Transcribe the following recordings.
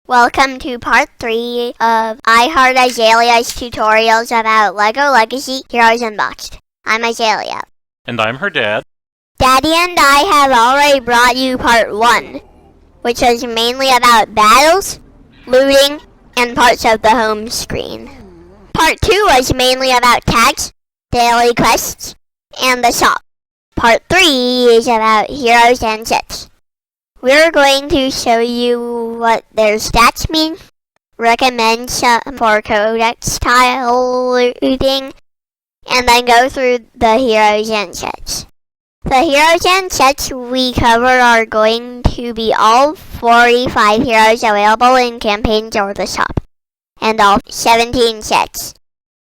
Welcome to part 3 of Azalea's tutorials about LEGO Legacy Heroes Unboxed. I'm Azalea. And I'm her dad. Daddy and I have already brought you part 1, which is mainly about battles, looting, and parts of the home screen. Part 2 was mainly about tags, daily quests, and the shop. Part 3 is about heroes and sets. We're going to show you what their stats mean, recommend some for Codex style looting, and then go through the heroes and sets. The heroes and sets we cover are going to be all 45 heroes available in campaigns or the shop, and all 17 sets.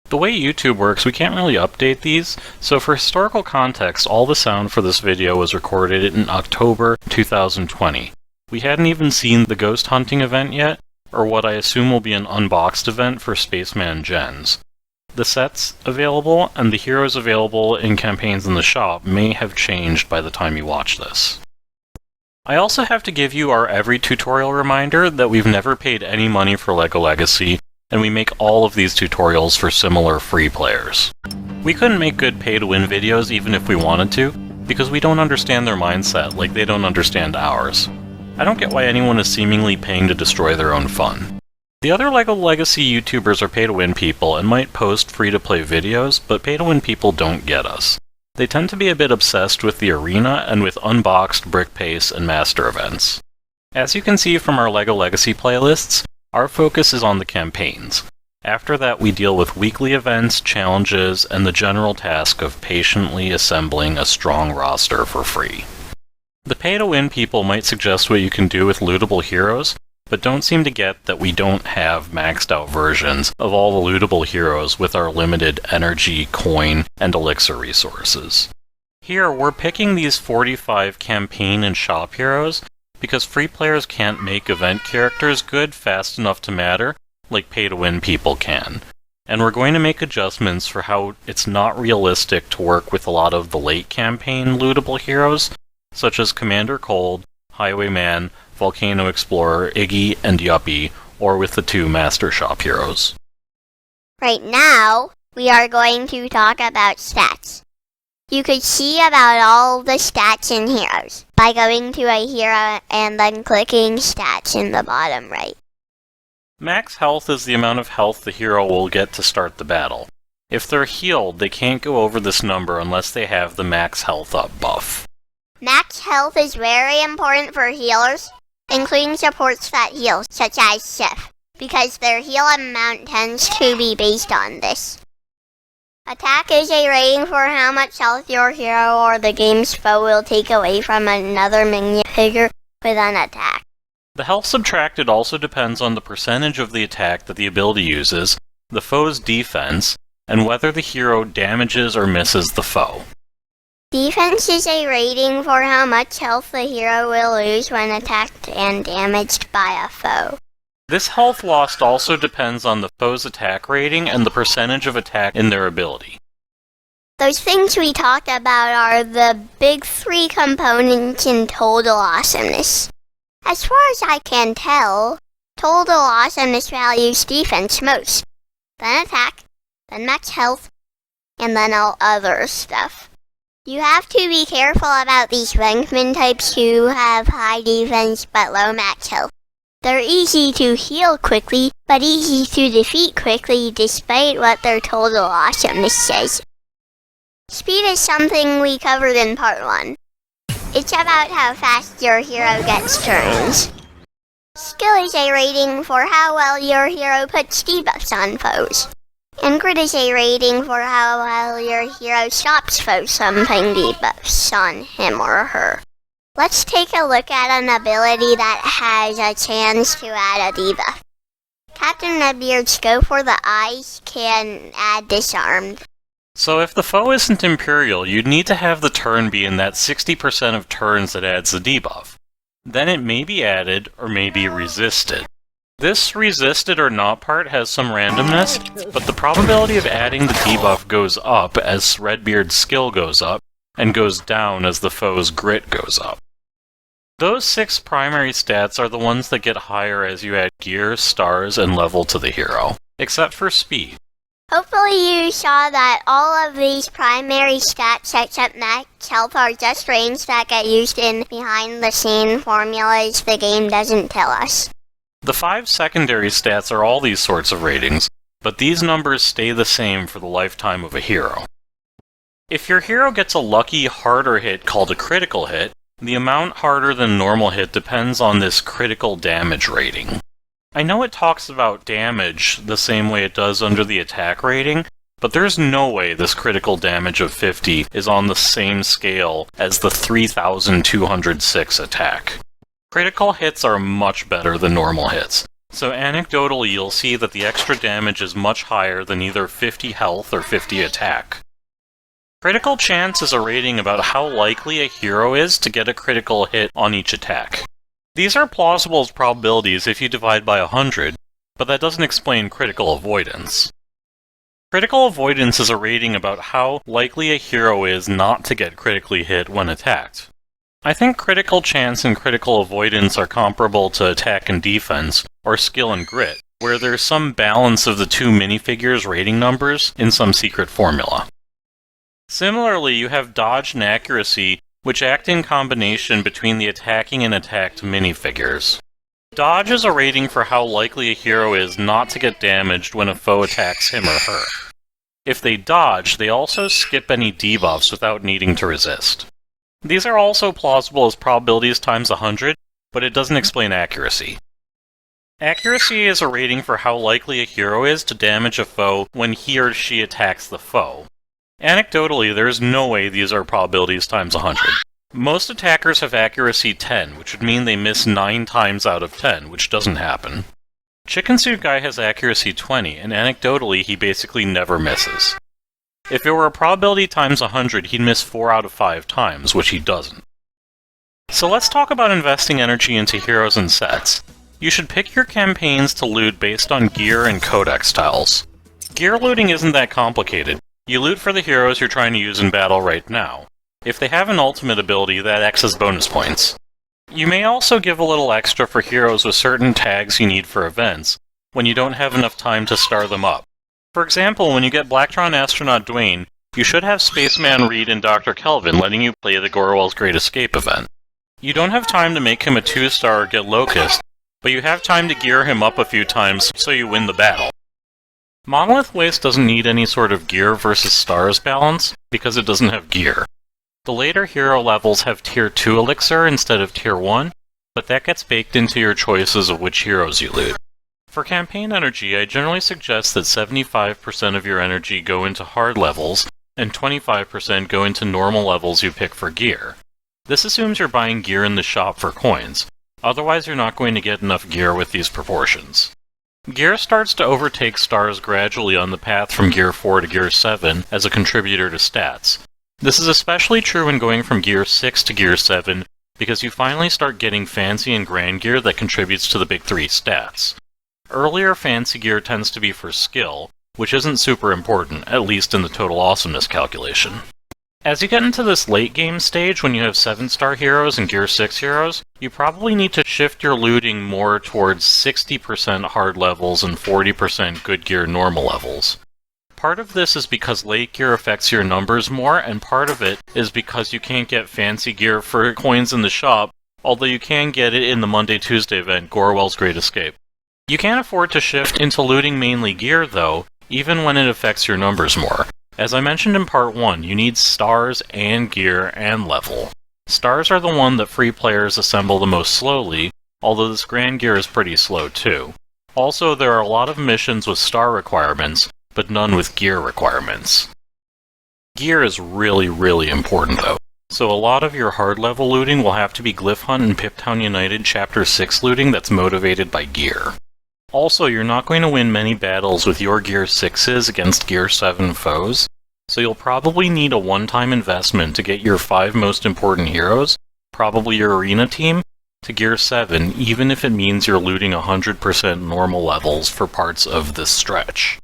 The way YouTube works, we can't really update these, so for historical context, all the sound for this video was recorded in October 2020. We hadn't even seen the ghost hunting event yet, or what I assume will be an unboxed event for Spaceman Gens. The sets available and the heroes available in campaigns in the shop may have changed by the time you watch this. I also have to give you our every tutorial reminder that we've never paid any money for LEGO Legacy, and we make all of these tutorials for similar free players. We couldn't make good pay-to-win videos even if we wanted to, because we don't understand their mindset like they don't understand ours. I don't get why anyone is seemingly paying to destroy their own fun. The other LEGO Legacy YouTubers are pay-to-win people and might post free-to-play videos, but pay-to-win people don't get us. They tend to be a bit obsessed with the arena and with Unboxed, Brick Pace, and Master events. As you can see from our LEGO Legacy playlists, our focus is on the campaigns. After that, we deal with weekly events, challenges, and the general task of patiently assembling a strong roster for free. The pay-to-win people might suggest what you can do with lootable heroes, but don't seem to get that we don't have maxed out versions of all the lootable heroes with our limited energy, coin, and elixir resources. Here, we're picking these 45 campaign and shop heroes because free players can't make event characters good fast enough to matter, like pay-to-win people can. And we're going to make adjustments for how it's not realistic to work with a lot of the late campaign lootable heroes, such as Commander Cold, Highwayman, Volcano Explorer, Iggy, and Yuppie, or with the 2 Master Shop heroes. Right now, we are going to talk about stats. You could see about all the stats in heroes by going to a hero and then clicking stats in the bottom right. Max health is the amount of health the hero will get to start the battle. If they're healed, they can't go over this number unless they have the max health up buff. Max health is very important for healers, including supports that heal, such as Sif, because their heal amount tends to be based on this. Attack is a rating for how much health your hero or the game's foe will take away from another minion figure with an attack. The health subtracted also depends on the percentage of the attack that the ability uses, the foe's defense, and whether the hero damages or misses the foe. Defense is a rating for how much health the hero will lose when attacked and damaged by a foe. This health lost also depends on the foe's attack rating and the percentage of attack in their ability. Those things we talked about are the big 3 components in total awesomeness. As far as I can tell, total awesomeness values defense most, then attack, then max health, and then all other stuff. You have to be careful about these Rankman types who have high defense but low max health. They're easy to heal quickly, but easy to defeat quickly despite what their total awesomeness says. Speed is something we covered in part 1. It's about how fast your hero gets turns. Skill is a rating for how well your hero puts debuffs on foes. And crit is a rating for how well your hero stops foes from putting debuffs on him or her. Let's take a look at an ability that has a chance to add a debuff. Captain Redbeard's Go for the Eyes can add Disarmed. So if the foe isn't Imperial, you'd need to have the turn be in that 60% of turns that adds the debuff. Then it may be added, or may be resisted. This resisted or not part has some randomness, but the probability of adding the debuff goes up as Redbeard's skill goes up, and goes down as the foe's grit goes up. Those 6 primary stats are the ones that get higher as you add gear, stars, and level to the hero, except for speed. Hopefully you saw that all of these primary stats except max health are just range that get used in behind-the-scene formulas the game doesn't tell us. The 5 secondary stats are all these sorts of ratings, but these numbers stay the same for the lifetime of a hero. If your hero gets a lucky, harder hit called a critical hit, the amount harder than normal hit depends on this critical damage rating. I know it talks about damage the same way it does under the attack rating, but there's no way this critical damage of 50 is on the same scale as the 3206 attack. Critical hits are much better than normal hits, so anecdotally you'll see that the extra damage is much higher than either 50 health or 50 attack. Critical chance is a rating about how likely a hero is to get a critical hit on each attack. These are plausible as probabilities if you divide by 100, but that doesn't explain critical avoidance. Critical avoidance is a rating about how likely a hero is not to get critically hit when attacked. I think critical chance and critical avoidance are comparable to attack and defense, or skill and grit, where there's some balance of the 2 minifigures rating numbers in some secret formula. Similarly, you have dodge and accuracy, which act in combination between the attacking and attacked minifigures. Dodge is a rating for how likely a hero is not to get damaged when a foe attacks him or her. If they dodge, they also skip any debuffs without needing to resist. These are also plausible as probabilities times 100, but it doesn't explain accuracy. Accuracy is a rating for how likely a hero is to damage a foe when he or she attacks the foe. Anecdotally, there is no way these are probabilities times 100. Most attackers have accuracy 10, which would mean they miss 9 times out of 10, which doesn't happen. Chicken Suit Guy has accuracy 20, and anecdotally he basically never misses. If it were a probability times 100, he'd miss 4 out of 5 times, which he doesn't. So let's talk about investing energy into heroes and sets. You should pick your campaigns to loot based on gear and Codex tiles. Gear looting isn't that complicated. You loot for the heroes you're trying to use in battle right now. If they have an ultimate ability, that acts as bonus points. You may also give a little extra for heroes with certain tags you need for events, when you don't have enough time to star them up. For example, when you get Blacktron Astronaut Dwayne, you should have Spaceman Reed and Dr. Kelvin letting you play the Gorwell's Great Escape event. You don't have time to make him a 2-star or get Locust, but you have time to gear him up a few times so you win the battle. Monolith Waste doesn't need any sort of gear versus stars balance, because it doesn't have gear. The later hero levels have Tier 2 Elixir instead of Tier 1, but that gets baked into your choices of which heroes you loot. For campaign energy, I generally suggest that 75% of your energy go into hard levels, and 25% go into normal levels you pick for gear. This assumes you're buying gear in the shop for coins, otherwise you're not going to get enough gear with these proportions. Gear starts to overtake stars gradually on the path from Gear 4 to Gear 7 as a contributor to stats. This is especially true when going from Gear 6 to Gear 7, because you finally start getting fancy and grand gear that contributes to the big 3 stats. Earlier fancy gear tends to be for skill, which isn't super important, at least in the total awesomeness calculation. As you get into this late game stage, when you have 7-star heroes and Gear 6 heroes, you probably need to shift your looting more towards 60% hard levels and 40% good gear normal levels. Part of this is because late gear affects your numbers more, and part of it is because you can't get fancy gear for coins in the shop, although you can get it in the Monday-Tuesday event, Gorwell's Great Escape. You can't afford to shift into looting mainly gear, though, even when it affects your numbers more. As I mentioned in Part 1, you need stars and gear and level. Stars are the one that free players assemble the most slowly, although this grand gear is pretty slow too. Also, there are a lot of missions with star requirements, but none with gear requirements. Gear is really important though, so a lot of your hard level looting will have to be Glyph Hunt and Piptown United Chapter 6 looting that's motivated by gear. Also, you're not going to win many battles with your Gear 6s against Gear 7 foes, so you'll probably need a one-time investment to get your 5 most important heroes, probably your arena team, to Gear 7, even if it means you're looting 100% normal levels for parts of this stretch.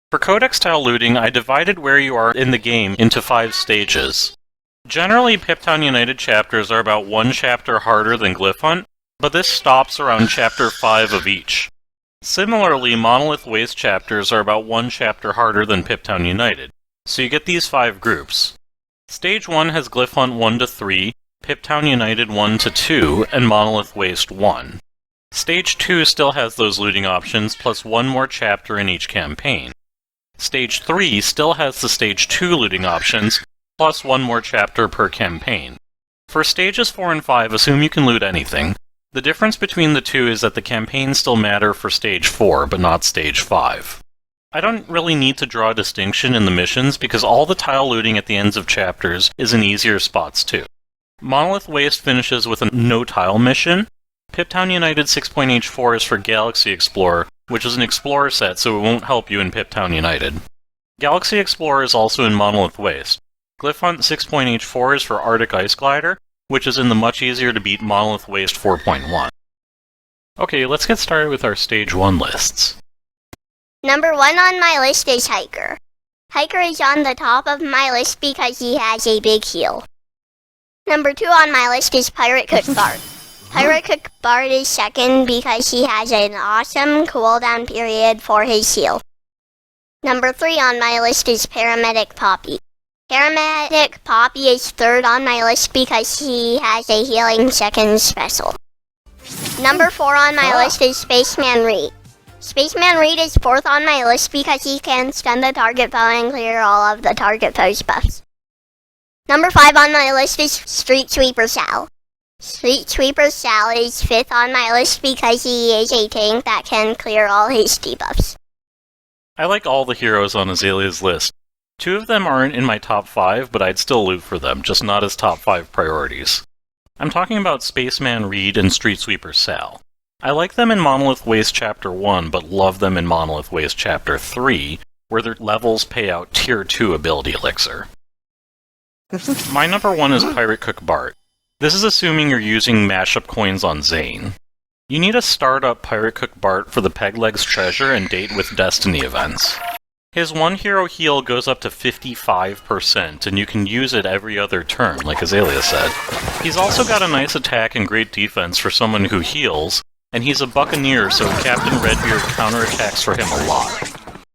For Codex tile looting, I divided where you are in the game into 5 stages. Generally, Piptown United chapters are about one chapter harder than Glyph Hunt, but this stops around chapter 5 of each. Similarly, Monolith Waste chapters are about one chapter harder than Piptown United, so you get these 5 groups. Stage 1 has Glyph Hunt 1 to 3, Piptown United 1 to 2, and Monolith Waste 1. Stage 2 still has those looting options, plus one more chapter in each campaign. Stage 3 still has the Stage 2 looting options, plus one more chapter per campaign. For Stages 4 and 5, assume you can loot anything. The difference between the two is that the campaigns still matter for Stage 4, but not Stage 5. I don't really need to draw a distinction in the missions, because all the tile looting at the ends of chapters is in easier spots too. Monolith Waste finishes with a no-tile mission. Piptown United 6.H4 is for Galaxy Explorer, which is an Explorer set, so it won't help you in Piptown United. Galaxy Explorer is also in Monolith Waste. Glyph Hunt 6.H4 is for Arctic Ice Glider, which is in the much easier to beat Monolith Waste 4.1. Okay, let's get started with our Stage 1 lists. Number 1 on my list is Hiker. Hiker is on the top of my list because he has a big heal. Number 2 on my list is Pirate Cook Bard. Pirate Cook Bard is second because he has an awesome cooldown period for his heal. Number 3 on my list is Paramedic Poppy. Paramedic Poppy is third on my list because he has a healing second special. Number 4 on my list is Spaceman Reed. Spaceman Reed is fourth on my list because he can stun the target foe and clear all of the target foe's buffs. Number 5 on my list is Street Sweeper Sal. Street Sweeper Sal is fifth on my list because he is a tank that can clear all his debuffs. I like all the heroes on Azalea's list. 2 of them aren't in my top 5, but I'd still loot for them, just not as top 5 priorities. I'm talking about Spaceman Reed and Street Sweeper Sal. I like them in Monolith Waste Chapter 1, but love them in Monolith Waste Chapter 3, where their levels pay out Tier 2 ability elixir. My number 1 is Pirate Cook Bart. This is assuming you're using mashup coins on Zane. You need a startup Pirate Cook Bart for the Peglegs treasure and Date with Destiny events. His one hero heal goes up to 55%, and you can use it every other turn, like Azalea said. He's also got a nice attack and great defense for someone who heals, and he's a Buccaneer, so Captain Redbeard counterattacks for him a lot.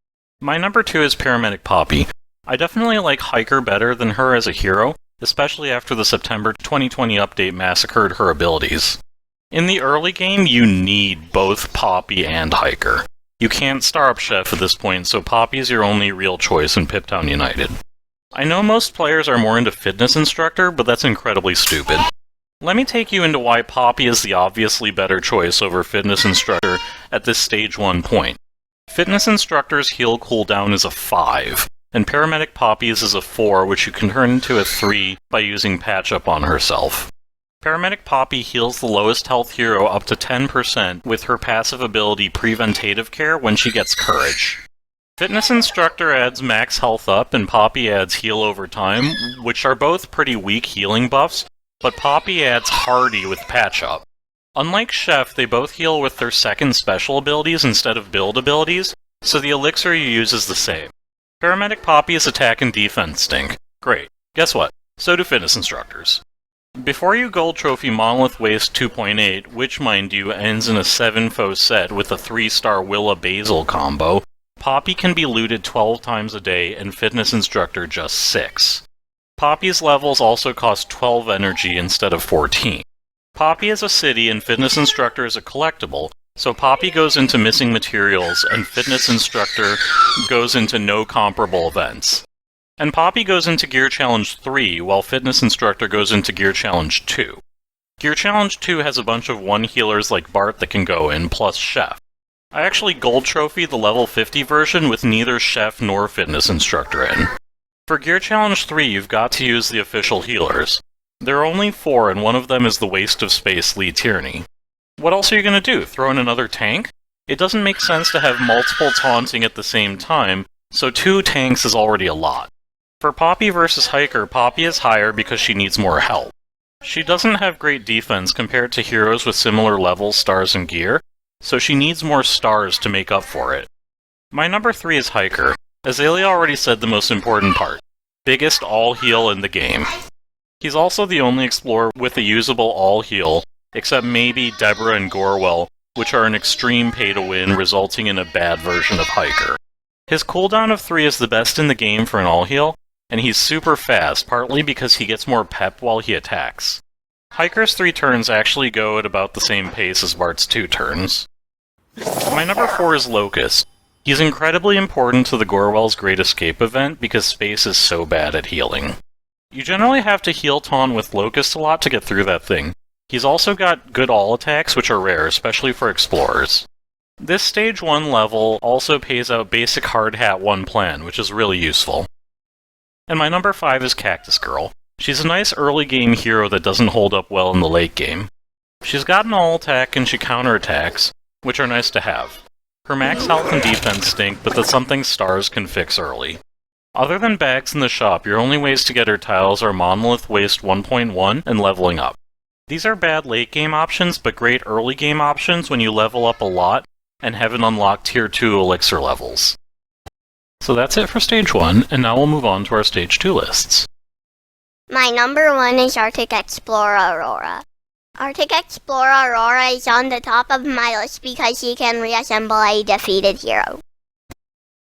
My number 2 is Paramedic Poppy. I definitely like Hiker better than her as a hero, especially after the September 2020 update massacred her abilities. In the early game, you need both Poppy and Hiker. You can't star up Chef at this point, so Poppy's your only real choice in Piptown United. I know most players are more into Fitness Instructor, but that's incredibly stupid. Let me take you into why Poppy is the obviously better choice over Fitness Instructor at this Stage 1 point. Fitness Instructor's heal cooldown is a 5, and Paramedic Poppy's is a 4, which you can turn into a 3 by using Patch Up on herself. Paramedic Poppy heals the lowest health hero up to 10% with her passive ability Preventative Care when she gets Courage. Fitness Instructor adds max health up and Poppy adds heal over time, which are both pretty weak healing buffs, but Poppy adds Hardy with Patch Up. Unlike Chef, they both heal with their second special abilities instead of build abilities, so the elixir you use is the same. Paramedic Poppy's attack and defense stink. Great. Guess what? So do Fitness Instructors. Before you Gold Trophy Monolith Waste 2.8, which, mind you, ends in a 7-foe set with a 3-star Willa Basil combo, Poppy can be looted 12 times a day and Fitness Instructor just 6. Poppy's levels also cost 12 energy instead of 14. Poppy is a city and Fitness Instructor is a collectible, so Poppy goes into missing materials and Fitness Instructor goes into no comparable events. And Poppy goes into Gear Challenge 3, while Fitness Instructor goes into Gear Challenge 2. Gear Challenge 2 has a bunch of one healers like Bart that can go in, plus Chef. I actually Gold Trophy the level 50 version with neither Chef nor Fitness Instructor in. For Gear Challenge 3, you've got to use the official healers. There are only 4, and one of them is the Waste of Space Lee Tierney. What else are you going to do? Throw in another tank? It doesn't make sense to have multiple taunting at the same time, so 2 tanks is already a lot. For Poppy versus Hiker, Poppy is higher because she needs more help. She doesn't have great defense compared to heroes with similar levels, stars, and gear, so she needs more stars to make up for it. My number 3 is Hiker. Azalea already said the most important part. Biggest all-heal in the game. He's also the only explorer with a usable all-heal, except maybe Deborah and Gorwell, which are an extreme pay-to-win, resulting in a bad version of Hiker. His cooldown of 3 is the best in the game for an all-heal, and he's super fast, partly because he gets more pep while he attacks. Hiker's 3 turns actually go at about the same pace as Bart's 2 turns. My number 4 is Locust. He's incredibly important to the Gorwell's Great Escape event because space is so bad at healing. You generally have to heal taunt with Locust a lot to get through that thing. He's also got good all attacks, which are rare, especially for explorers. This stage 1 level also pays out basic hard hat 1 plan, which is really useful. And my number 5 is Cactus Girl. She's a nice early game hero that doesn't hold up well in the late game. She's got an all attack and she counterattacks, which are nice to have. Her max health and defense stink, but that's something stars can fix early. Other than bags in the shop, your only ways to get her tiles are Monolith Waste 1.1 and leveling up. These are bad late game options, but great early game options when you level up a lot and haven't unlocked tier 2 elixir levels. So that's it for stage 1, and now we'll move on to our stage 2 lists. My number 1 is Arctic Explorer Aurora. Arctic Explorer Aurora is on the top of my list because he can reassemble a defeated hero.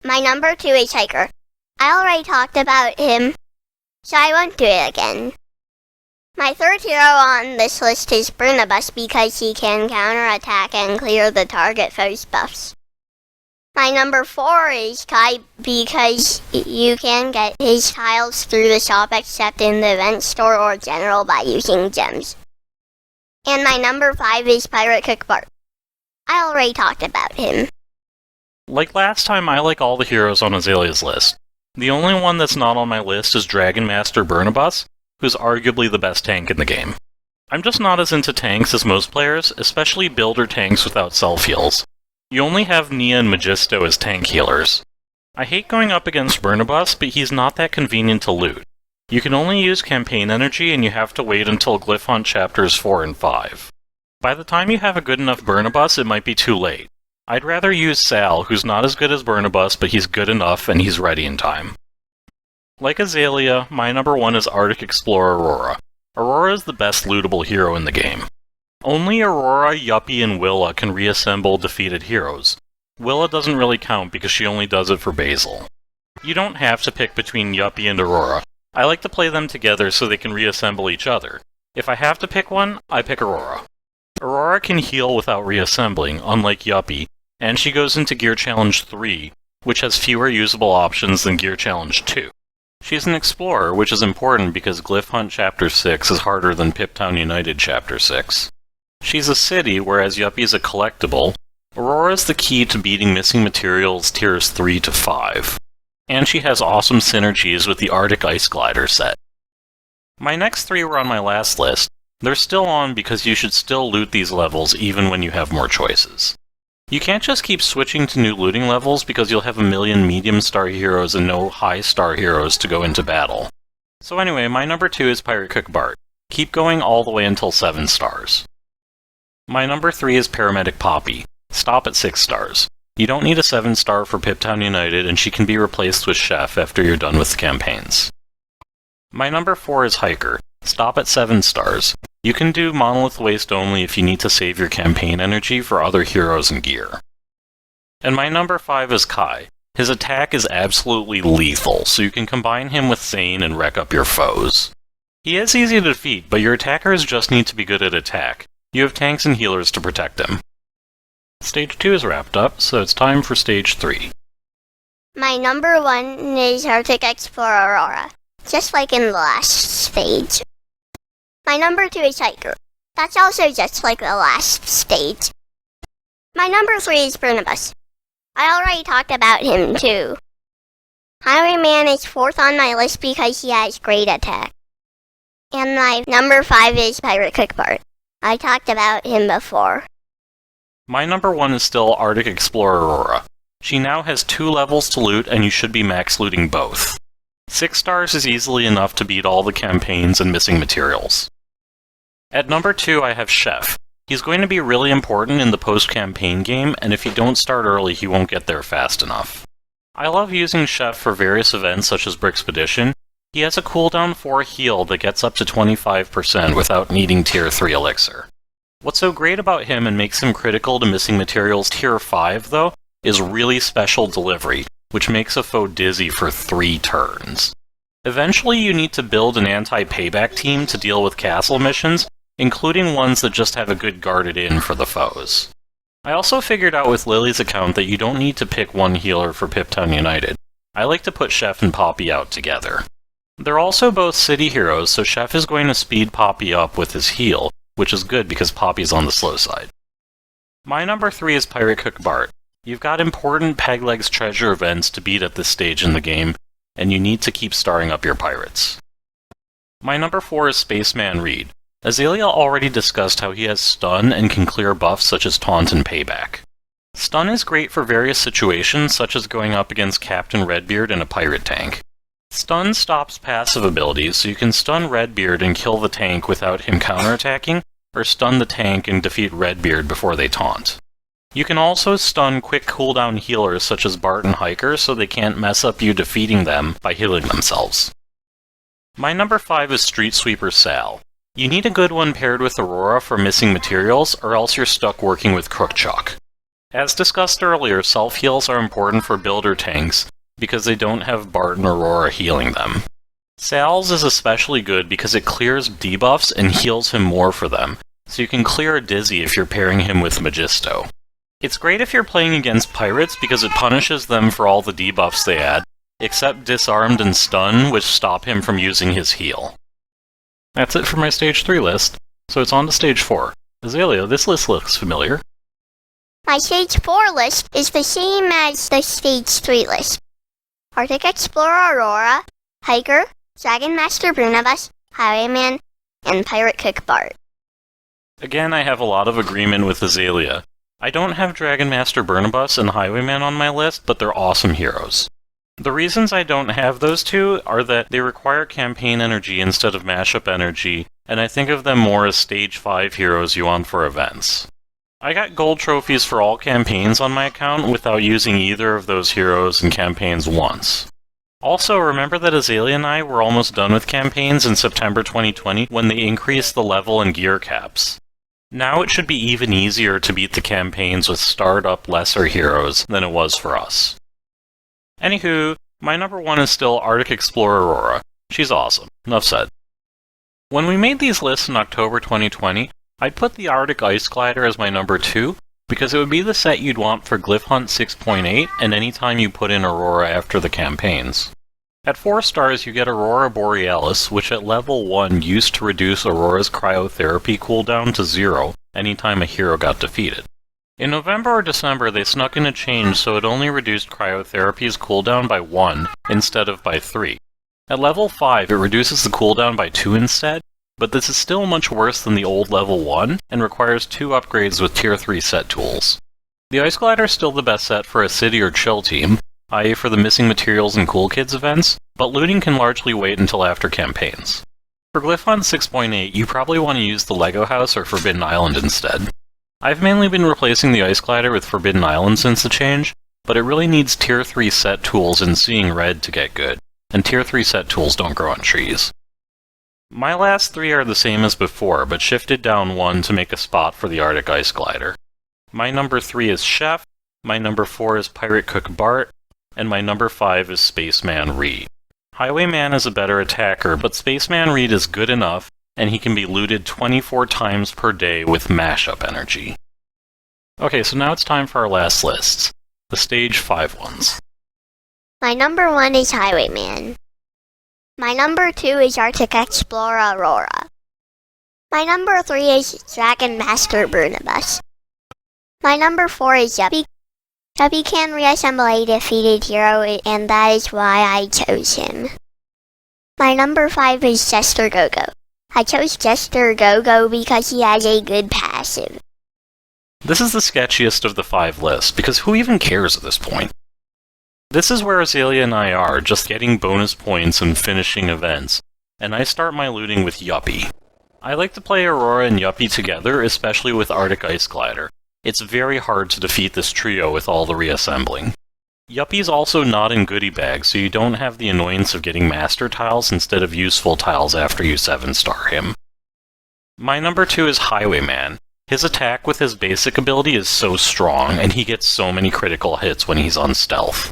My number 2 is Hiker. I already talked about him, so I won't do it again. My third hero on this list is Brunibus because he can counterattack and clear the target foe's buffs. My number 4 is Kai because you can get his tiles through the shop except in the event store or general by using gems. And my number 5 is Pirate Cook Bart. I already talked about him. Like last time, I like all the heroes on Azalea's list. The only one that's not on my list is Dragon Master Burnibus, who's arguably the best tank in the game. I'm just not as into tanks as most players, especially builder tanks without self-heals. You only have Nia and Magisto as tank healers. I hate going up against Burnibus, but he's not that convenient to loot. You can only use campaign energy and you have to wait until Glyph Hunt chapters 4 and 5. By the time you have a good enough Burnibus, it might be too late. I'd rather use Sal, who's not as good as Burnibus, but he's good enough and he's ready in time. Like Azalea, my number 1 is Arctic Explorer Aurora. Aurora is the best lootable hero in the game. Only Aurora, Yuppie, and Willa can reassemble defeated heroes. Willa doesn't really count because she only does it for Basil. You don't have to pick between Yuppie and Aurora. I like to play them together so they can reassemble each other. If I have to pick one, I pick Aurora. Aurora can heal without reassembling, unlike Yuppie, and she goes into Gear Challenge 3, which has fewer usable options than Gear Challenge 2. She's an explorer, which is important because Glyph Hunt Chapter 6 is harder than Piptown United Chapter 6. She's a city, whereas Yuppie's a collectible. Aurora's the key to beating missing materials tiers 3 to 5. And she has awesome synergies with the Arctic Ice Glider set. My next 3 were on my last list. They're still on because you should still loot these levels even when you have more choices. You can't just keep switching to new looting levels because you'll have a million medium star heroes and no high star heroes to go into battle. So anyway, my number 2 is Pirate Cook Bart. Keep going all the way until 7 stars. My number 3 is Paramedic Poppy. Stop at 6 stars. You don't need a 7-star for Piptown United, and she can be replaced with Chef after you're done with the campaigns. My number 4 is Hiker. Stop at 7 stars. You can do Monolith Waste only if you need to save your campaign energy for other heroes and gear. And my number 5 is Kai. His attack is absolutely lethal, so you can combine him with Zane and wreck up your foes. He is easy to defeat, but your attackers just need to be good at attack. You have tanks and healers to protect him. Stage 2 is wrapped up, so it's time for Stage 3. My number 1 is Arctic Explorer Aurora, just like in the last stage. My number 2 is Hiker. That's also just like the last stage. My number 3 is Burnibus. I already talked about him too. Highwayman is 4th on my list because he has great attack. And my number 5 is Pirate Cook Bart. I talked about him before. My number 1 is still Arctic Explorer Aurora. She now has 2 levels to loot and you should be max looting both. 6 stars is easily enough to beat all the campaigns and missing materials. At number 2 I have Chef. He's going to be really important in the post-campaign game, and if you don't start early he won't get there fast enough. I love using Chef for various events such as Brickspedition. He has a cooldown 4 heal that gets up to 25% without needing tier 3 elixir. What's so great about him and makes him critical to missing materials tier 5, though, is really special delivery, which makes a foe dizzy for 3 turns. Eventually you need to build an anti-payback team to deal with castle missions, including ones that just have a good guarded in for the foes. I also figured out with Lily's account that you don't need to pick one healer for Piptown United. I like to put Chef and Poppy out together. They're also both city heroes, so Chef is going to speed Poppy up with his heal, which is good because Poppy's on the slow side. My number 3 is Pirate Cook Bart. You've got important Pegleg's treasure events to beat at this stage in the game, and you need to keep starring up your pirates. My number 4 is Spaceman Reed. Azalea already discussed how he has stun and can clear buffs such as taunt and payback. Stun is great for various situations, such as going up against Captain Redbeard in a pirate tank. Stun stops passive abilities, so you can stun Redbeard and kill the tank without him counterattacking, or stun the tank and defeat Redbeard before they taunt. You can also stun quick cooldown healers such as Bart and Hiker so they can't mess up you defeating them by healing themselves. My number 5 is Street Sweeper Sal. You need a good one paired with Aurora for missing materials, or else you're stuck working with Crookchuck. As discussed earlier, self-heals are important for builder tanks, because they don't have Bart and Aurora healing them. Sal's is especially good because it clears debuffs and heals him more for them, so you can clear a Dizzy if you're pairing him with Magisto. It's great if you're playing against pirates because it punishes them for all the debuffs they add, except Disarmed and Stun, which stop him from using his heal. That's it for my Stage 3 list, so it's on to Stage 4. Azalea, this list looks familiar. My Stage 4 list is the same as the Stage 3 list. Arctic Explorer Aurora, Hiker, Dragon Master Brunabus, Highwayman, and Pirate Cook Bart. Again, I have a lot of agreement with Azalea. I don't have Dragon Master Burnabus and Highwayman on my list, but they're awesome heroes. The reasons I don't have those two are that they require campaign energy instead of mashup energy, and I think of them more as Stage 5 heroes you want for events. I got gold trophies for all campaigns on my account without using either of those heroes in campaigns once. Also, remember that Azalea and I were almost done with campaigns in September 2020 when they increased the level and gear caps. Now it should be even easier to beat the campaigns with starred-up lesser heroes than it was for us. Anywho, my number 1 is still Arctic Explorer Aurora. She's awesome. Enough said. When we made these lists in October 2020, I'd put the Arctic Ice Glider as my number 2, because it would be the set you'd want for Glyph Hunt 6.8 and anytime you put in Aurora after the campaigns. At 4 stars you get Aurora Borealis, which at level 1 used to reduce Aurora's cryotherapy cooldown to 0 anytime a hero got defeated. In November or December they snuck in a change so it only reduced cryotherapy's cooldown by 1 instead of by 3. At level 5 it reduces the cooldown by 2 instead, but this is still much worse than the old level 1, and requires 2 upgrades with tier 3 set tools. The Ice Glider is still the best set for a city or chill team, i.e. for the missing materials and cool kids events, but looting can largely wait until after campaigns. For Glyph Hunt 6.8, you probably want to use the Lego House or Forbidden Island instead. I've mainly been replacing the Ice Glider with Forbidden Island since the change, but it really needs tier 3 set tools and Seeing Red to get good, and tier 3 set tools don't grow on trees. My last 3 are the same as before, but shifted down 1 to make a spot for the Arctic Ice Glider. My number 3 is Chef, my number 4 is Pirate Cook Bart, and my number 5 is Spaceman Reed. Highwayman is a better attacker, but Spaceman Reed is good enough, and he can be looted 24 times per day with mashup energy. Okay, so now it's time for our last lists, the Stage 5 ones. My number 1 is Highwayman. My number 2 is Arctic Explorer Aurora. My number 3 is Dragon Master Brunabus. My number 4 is Yuppie. Yuppie can reassemble a defeated hero, and that is why I chose him. My number 5 is Jester Go-Go. I chose Jester Go-Go because he has a good passive. This is the sketchiest of the 5 lists, because who even cares at this point? This is where Azalea and I are, just getting bonus points and finishing events, and I start my looting with Yuppie. I like to play Aurora and Yuppie together, especially with Arctic Ice Glider. It's very hard to defeat this trio with all the reassembling. Yuppie's also not in goodie bags, so you don't have the annoyance of getting master tiles instead of useful tiles after you 7-star him. My number 2 is Highwayman. His attack with his basic ability is so strong, and he gets so many critical hits when he's on stealth.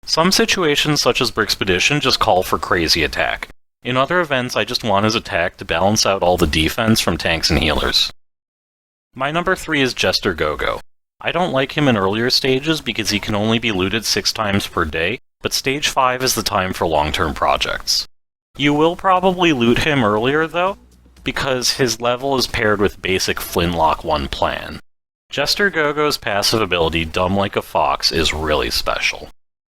Some situations, such as Brickspedition, just call for crazy attack. In other events, I just want his attack to balance out all the defense from tanks and healers. My number 3 is Jester Go-Go. I don't like him in earlier stages because he can only be looted 6 times per day, but stage 5 is the time for long-term projects. You will probably loot him earlier though, because his level is paired with basic Flintlock 1 plan. Jester Go-Go's passive ability, Dumb Like a Fox, is really special.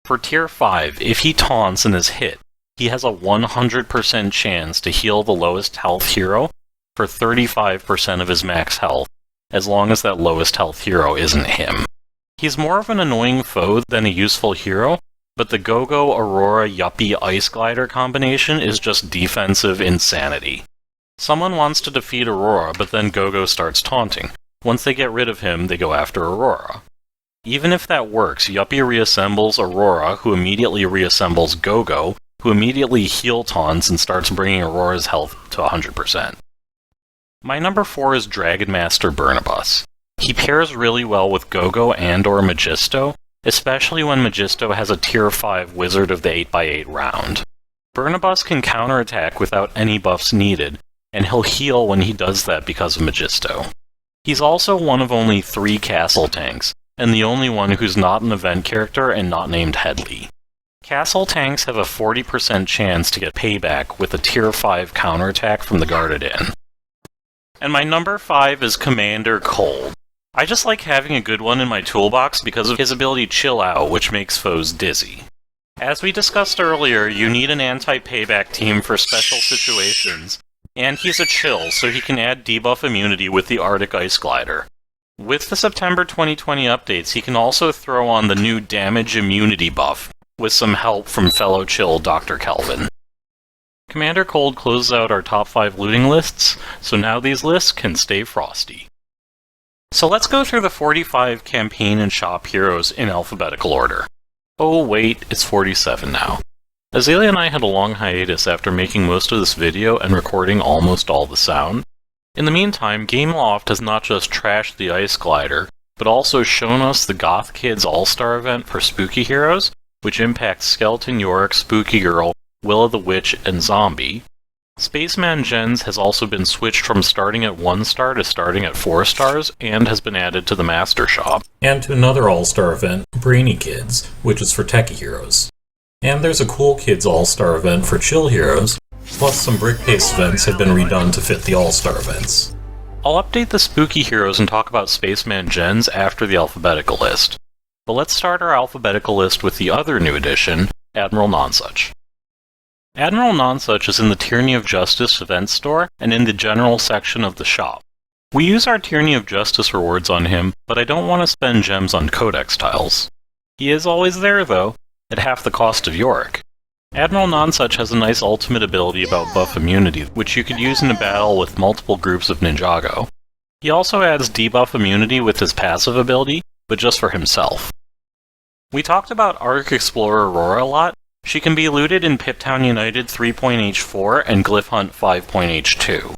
For tier 5, if he taunts and is hit, he has a 100% chance to heal the lowest health hero for 35% of his max health, as long as that lowest health hero isn't him. He's more of an annoying foe than a useful hero, but the Go-Go Aurora Yuppie Ice Glider combination is just defensive insanity. Someone wants to defeat Aurora, but then Go-Go starts taunting. Once they get rid of him, they go after Aurora. Even if that works, Yuppie reassembles Aurora, who immediately reassembles Go-Go, who immediately heal taunts and starts bringing Aurora's health to 100%. My number 4 is Dragon Master Burnabus. He pairs really well with Go-Go and/or Magisto, especially when Magisto has a tier 5 Wizard of the 8x8 round. Burnabus can counterattack without any buffs needed, and he'll heal when he does that because of Magisto. He's also one of only 3 castle tanks, and the only one who's not an event character and not named Headley. Castle tanks have a 40% chance to get payback with a tier 5 counterattack from the Guarded Inn. And my number 5 is Commander Cold. I just like having a good one in my toolbox because of his ability Chill Out, which makes foes dizzy. As we discussed earlier, you need an anti-payback team for special situations, and he's a chill, so he can add debuff immunity with the Arctic Ice Glider. With the September 2020 updates, he can also throw on the new damage immunity buff, with some help from fellow chill Dr. Kelvin. Commander Cold closes out our top 5 looting lists, so now these lists can stay frosty. So let's go through the 45 campaign and shop heroes in alphabetical order. Oh wait, it's 47 now. Azalea and I had a long hiatus after making most of this video and recording almost all the sound. In the meantime, Gameloft has not just trashed the Ice Glider, but also shown us the Goth Kids All-Star event for Spooky Heroes, which impacts Skeleton Yorick, Spooky Girl, Willa the Witch, and Zombie. Spaceman Gens has also been switched from starting at 1 star to starting at 4 stars, and has been added to the Master Shop. And to another All-Star event, Brainy Kids, which is for Techie Heroes. And there's a Cool Kids All-Star event for Chill Heroes, plus some Brick Paste events have been redone to fit the All-Star events. I'll update the Spooky Heroes and talk about Spaceman Gens after the alphabetical list. But let's start our alphabetical list with the other new addition, Admiral Nonsuch. Admiral Nonsuch is in the Tyranny of Justice event store and in the general section of the shop. We use our Tyranny of Justice rewards on him, but I don't want to spend gems on Codex tiles. He is always there though, at half the cost of Yorick. Admiral Nonsuch has a nice ultimate ability about buff immunity, which you could use in a battle with multiple groups of Ninjago. He also adds debuff immunity with his passive ability, but just for himself. We talked about Arctic Explorer Aurora a lot. She can be looted in Piptown United 3.H4 and Glyph Hunt 5.H2.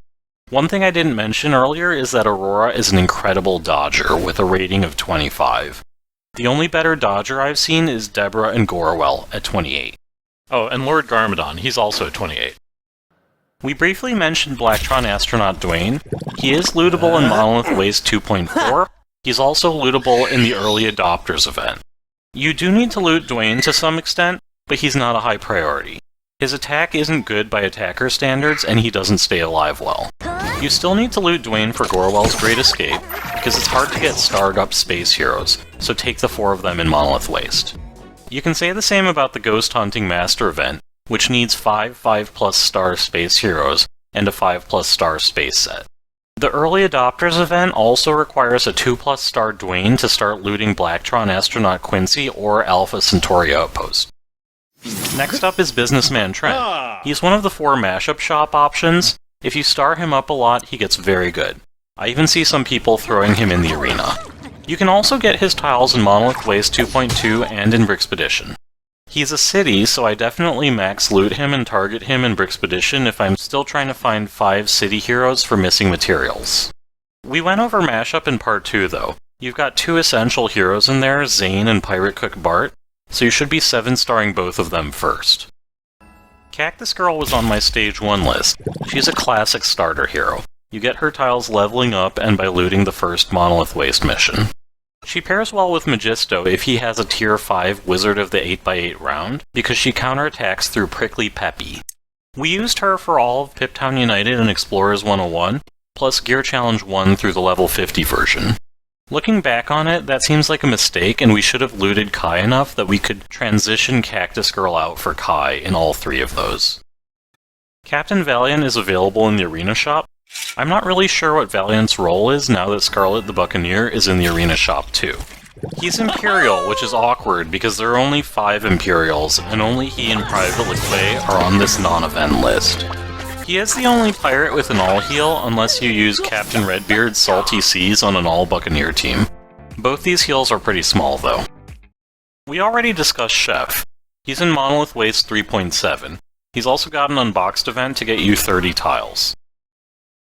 One thing I didn't mention earlier is that Aurora is an incredible dodger with a rating of 25. The only better dodger I've seen is Deborah and Gorwell at 28. Oh, and Lord Garmadon, he's also at 28. We briefly mentioned Blacktron Astronaut Dwayne. He is lootable in Monolith Waste 2.4. He's also lootable in the Early Adopters event. You do need to loot Dwayne to some extent, but he's not a high priority. His attack isn't good by attacker standards, and he doesn't stay alive well. You still need to loot Dwayne for Gorwell's Great Escape, because it's hard to get starred up space heroes, so take the 4 of them in Monolith Waste. You can say the same about the Ghost Hunting Master event, which needs 5 5+ star space heroes and a 5+ star space set. The Early Adopters event also requires a 2+ star Dwayne to start looting Blacktron Astronaut Quincy or Alpha Centauri Outpost. Next up is Businessman Trent. He's one of the 4 mashup shop options. If you star him up a lot, he gets very good. I even see some people throwing him in the arena. You can also get his tiles in Monolith Waste 2.2 and in Brixpedition. He's a city, so I definitely max loot him and target him in Brixpedition if I'm still trying to find 5 city heroes for missing materials. We went over mashup in part 2 though. You've got 2 essential heroes in there, Zane and Pirate Cook Bart, so you should be 7-starring both of them first. Cactus Girl was on my stage 1 list. She's a classic starter hero. You get her tiles leveling up and by looting the first Monolith Waste mission. She pairs well with Magisto if he has a tier 5 Wizard of the 8x8 round, because she counterattacks through Prickly Peppy. We used her for all of Piptown United and Explorers 101, plus Gear Challenge 1 through the level 50 version. Looking back on it, that seems like a mistake, and we should have looted Kai enough that we could transition Cactus Girl out for Kai in all 3 of those. Captain Valiant is available in the Arena Shop. I'm not really sure what Valiant's role is now that Scarlet the Buccaneer is in the Arena Shop too. He's Imperial, which is awkward because there are only 5 Imperials, and only he and Private Liquet are on this non-event list. He is the only pirate with an all-heal unless you use Captain Redbeard's Salty Seas on an all-Buccaneer team. Both these heals are pretty small though. We already discussed Chef. He's in Monolith Waste 3.7. He's also got an Unboxed event to get you 30 tiles.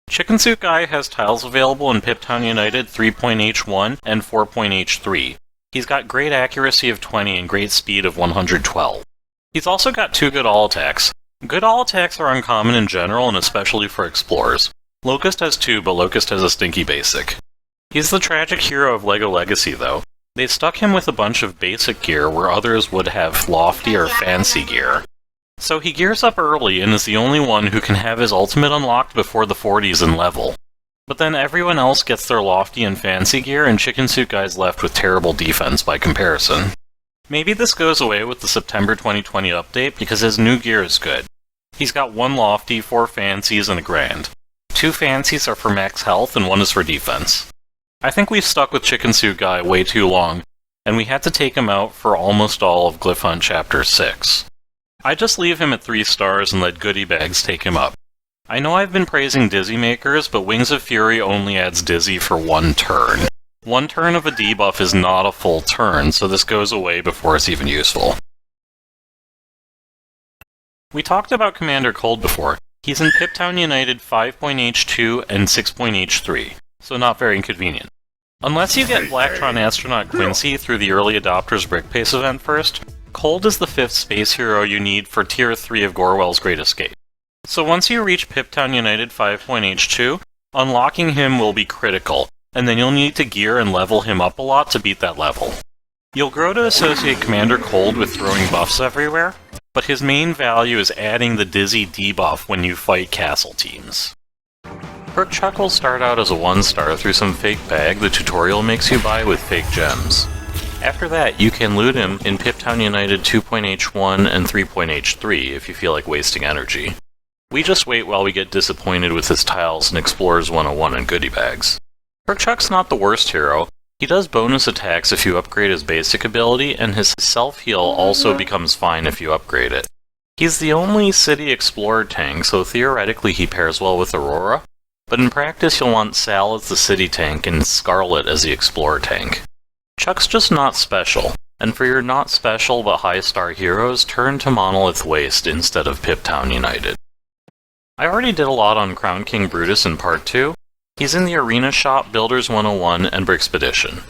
Chicken Suit Guy has tiles available in Piptown United 3.H1 and 4.H3. He's got great accuracy of 20 and great speed of 112. He's also got 2 good all-attacks. Good all-attacks are uncommon in general and especially for Explorers. Locust has 2, but Locust has a stinky basic. He's the tragic hero of LEGO Legacy though. They stuck him with a bunch of basic gear where others would have lofty or fancy gear. So he gears up early and is the only one who can have his ultimate unlocked before the 40s in level. But then everyone else gets their lofty and fancy gear and Chicken Suit Guy's left with terrible defense by comparison. Maybe this goes away with the September 2020 update because his new gear is good. He's got 1 lofty, 4 fancies, and a grand. 2 fancies are for max health and 1 is for defense. I think we've stuck with Chicken Suit Guy way too long, and we had to take him out for almost all of Glyph Hunt Chapter 6. I just leave him at 3 stars and let Goodie Bags take him up. I know I've been praising Dizzy Makers, but Wings of Fury only adds Dizzy for 1 turn. 1 turn of a debuff is not a full turn, so this goes away before it's even useful. We talked about Commander Cold before. He's in Piptown United 5.H2 and 6.H3, so not very inconvenient. Unless you get Blacktron Astronaut Quincy through the Early Adopters Brickpace event first, Cold is the 5th space hero you need for Tier 3 of Gorwell's Great Escape. So once you reach Piptown United 5.H2, unlocking him will be critical, and then you'll need to gear and level him up a lot to beat that level. You'll grow to associate Commander Cold with throwing buffs everywhere, but his main value is adding the Dizzy debuff when you fight castle teams. Perk Chuck will start out as a 1-star through some fake bag the tutorial makes you buy with fake gems. After that, you can loot him in Piptown United 2.H1 and 3.H3 if you feel like wasting energy. We just wait while we get disappointed with his tiles in Explorers 101 and Goodie Bags. Perk Chuck's not the worst hero. He does bonus attacks if you upgrade his basic ability, and his self-heal also becomes fine if you upgrade it. He's the only City Explorer tank, so theoretically he pairs well with Aurora, but in practice you'll want Sal as the City tank and Scarlet as the Explorer tank. Chuck's just not special, and for your not special but high-star heroes, turn to Monolith Waste instead of Piptown United. I already did a lot on Crown King Brutus in Part 2. He's in the Arena Shop, Builders 101, and Brixpedition.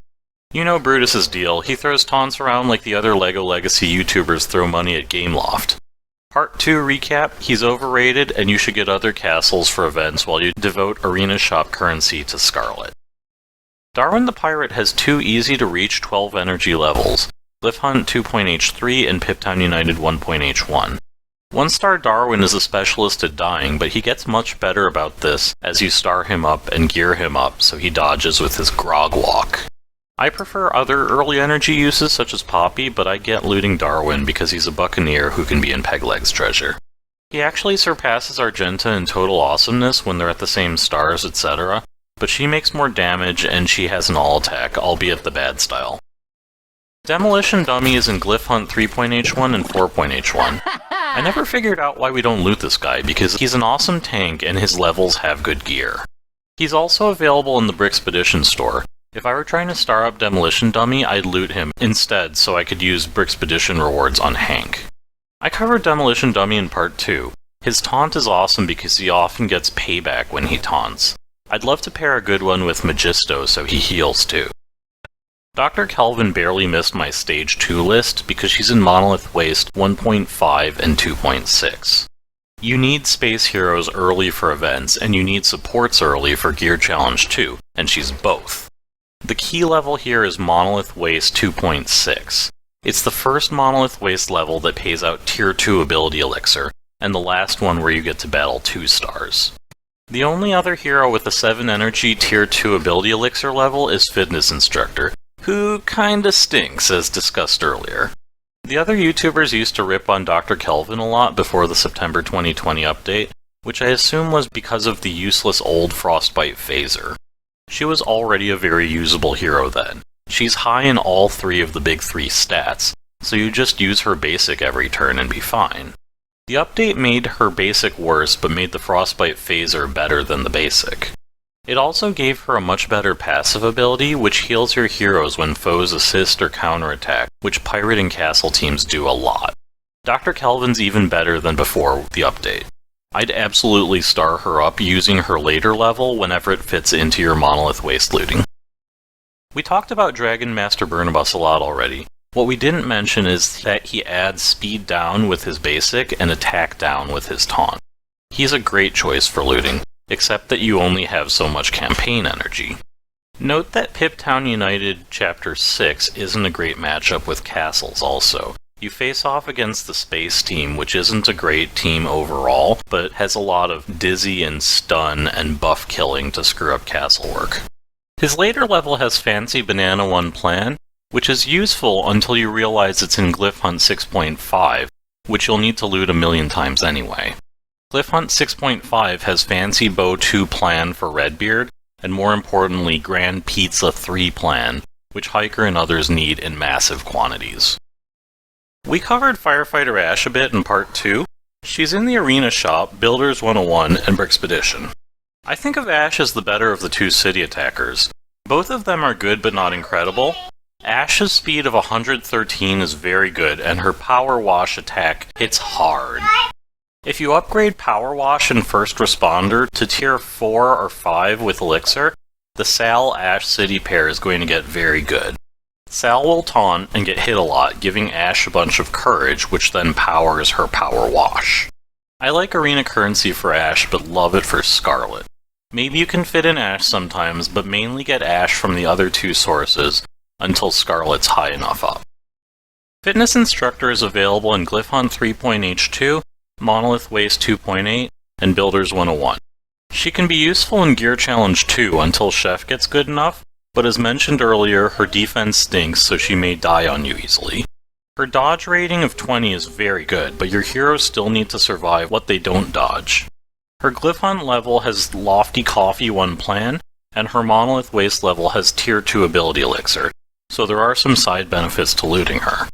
You know Brutus's deal, he throws taunts around like the other LEGO Legacy YouTubers throw money at Gameloft. Part 2 recap, he's overrated and you should get other castles for events while you devote Arena Shop currency to Scarlet. Darwin the Pirate has 2 easy-to-reach 12 energy levels, Glyph Hunt 2.H3 and Piptown United 1.H1. 1-star Darwin is a specialist at dying, but he gets much better about this as you star him up and gear him up so he dodges with his Grog Walk. I prefer other early energy uses such as Poppy, but I get looting Darwin because he's a Buccaneer who can be in Pegleg's treasure. He actually surpasses Argenta in total awesomeness when they're at the same stars, etc., but she makes more damage and she has an all-attack, albeit the bad style. Demolition Dummy is in Glyph Hunt 3.H1 and 4.H1. I never figured out why we don't loot this guy because he's an awesome tank and his levels have good gear. He's also available in the Brixpedition store. If I were trying to star up Demolition Dummy, I'd loot him instead so I could use Brickspedition rewards on Hank. I covered Demolition Dummy in part 2. His taunt is awesome because he often gets payback when he taunts. I'd love to pair a good one with Magisto so he heals too. Dr. Kelvin barely missed my Stage 2 list because she's in Monolith Waste 1.5 and 2.6. You need space heroes early for events, and you need supports early for Gear Challenge 2, and she's both. The key level here is Monolith Waste 2.6. It's the first Monolith Waste level that pays out Tier 2 ability elixir, and the last one where you get to battle 2 stars. The only other hero with a 7 energy Tier 2 ability elixir level is Fitness Instructor, who kinda stinks as discussed earlier. The other YouTubers used to rip on Dr. Kelvin a lot before the September 2020 update, which I assume was because of the useless old Frostbite phaser. She was already a very usable hero then. She's high in all 3 of the big 3 stats, so you just use her basic every turn and be fine. The update made her basic worse, but made the Frostbite phaser better than the basic. It also gave her a much better passive ability, which heals your heroes when foes assist or counterattack, which pirate and castle teams do a lot. Dr. Kelvin's even better than before the update. I'd absolutely star her up using her later level whenever it fits into your Monolith Waste looting. We talked about Dragon Master Burnabus a lot already. What we didn't mention is that he adds speed down with his basic and attack down with his taunt. He's a great choice for looting, except that you only have so much campaign energy. Note that Piptown United Chapter 6 isn't a great matchup with castles also. You face off against the Space Team, which isn't a great team overall, but has a lot of dizzy and stun and buff killing to screw up castle work. His later level has Fancy Banana 1 Plan, which is useful until you realize it's in Glyph Hunt 6.5, which you'll need to loot a million times anyway. Glyph Hunt 6.5 has Fancy Bow 2 Plan for Redbeard, and more importantly Grand Pizza 3 Plan, which Hiker and others need in massive quantities. We covered Firefighter Ash a bit in part 2. She's in the Arena Shop, Builders 101, and Brickspedition. I think of Ash as the better of the 2 city attackers. Both of them are good but not incredible. Ash's speed of 113 is very good, and her Power Wash attack hits hard. If you upgrade Power Wash and First Responder to Tier 4 or 5 with Elixir, the Sal-Ash City pair is going to get very good. Sal will taunt and get hit a lot, giving Ash a bunch of courage, which then powers her Power Wash. I like Arena Currency for Ash, but love it for Scarlet. Maybe you can fit in Ash sometimes, but mainly get Ash from the other 2 sources, until Scarlet's high enough up. Fitness Instructor is available in Glyph Hunt 3.H2, Monolith Waste 2.8, and Builders 101. She can be useful in Gear Challenge 2 until Chef gets good enough, but as mentioned earlier, her defense stinks, so she may die on you easily. Her dodge rating of 20 is very good, but your heroes still need to survive what they don't dodge. Her Glyph Hunt level has Lofty Coffee 1 Plan, and her Monolith Waste level has Tier 2 ability elixir, so there are some side benefits to looting her.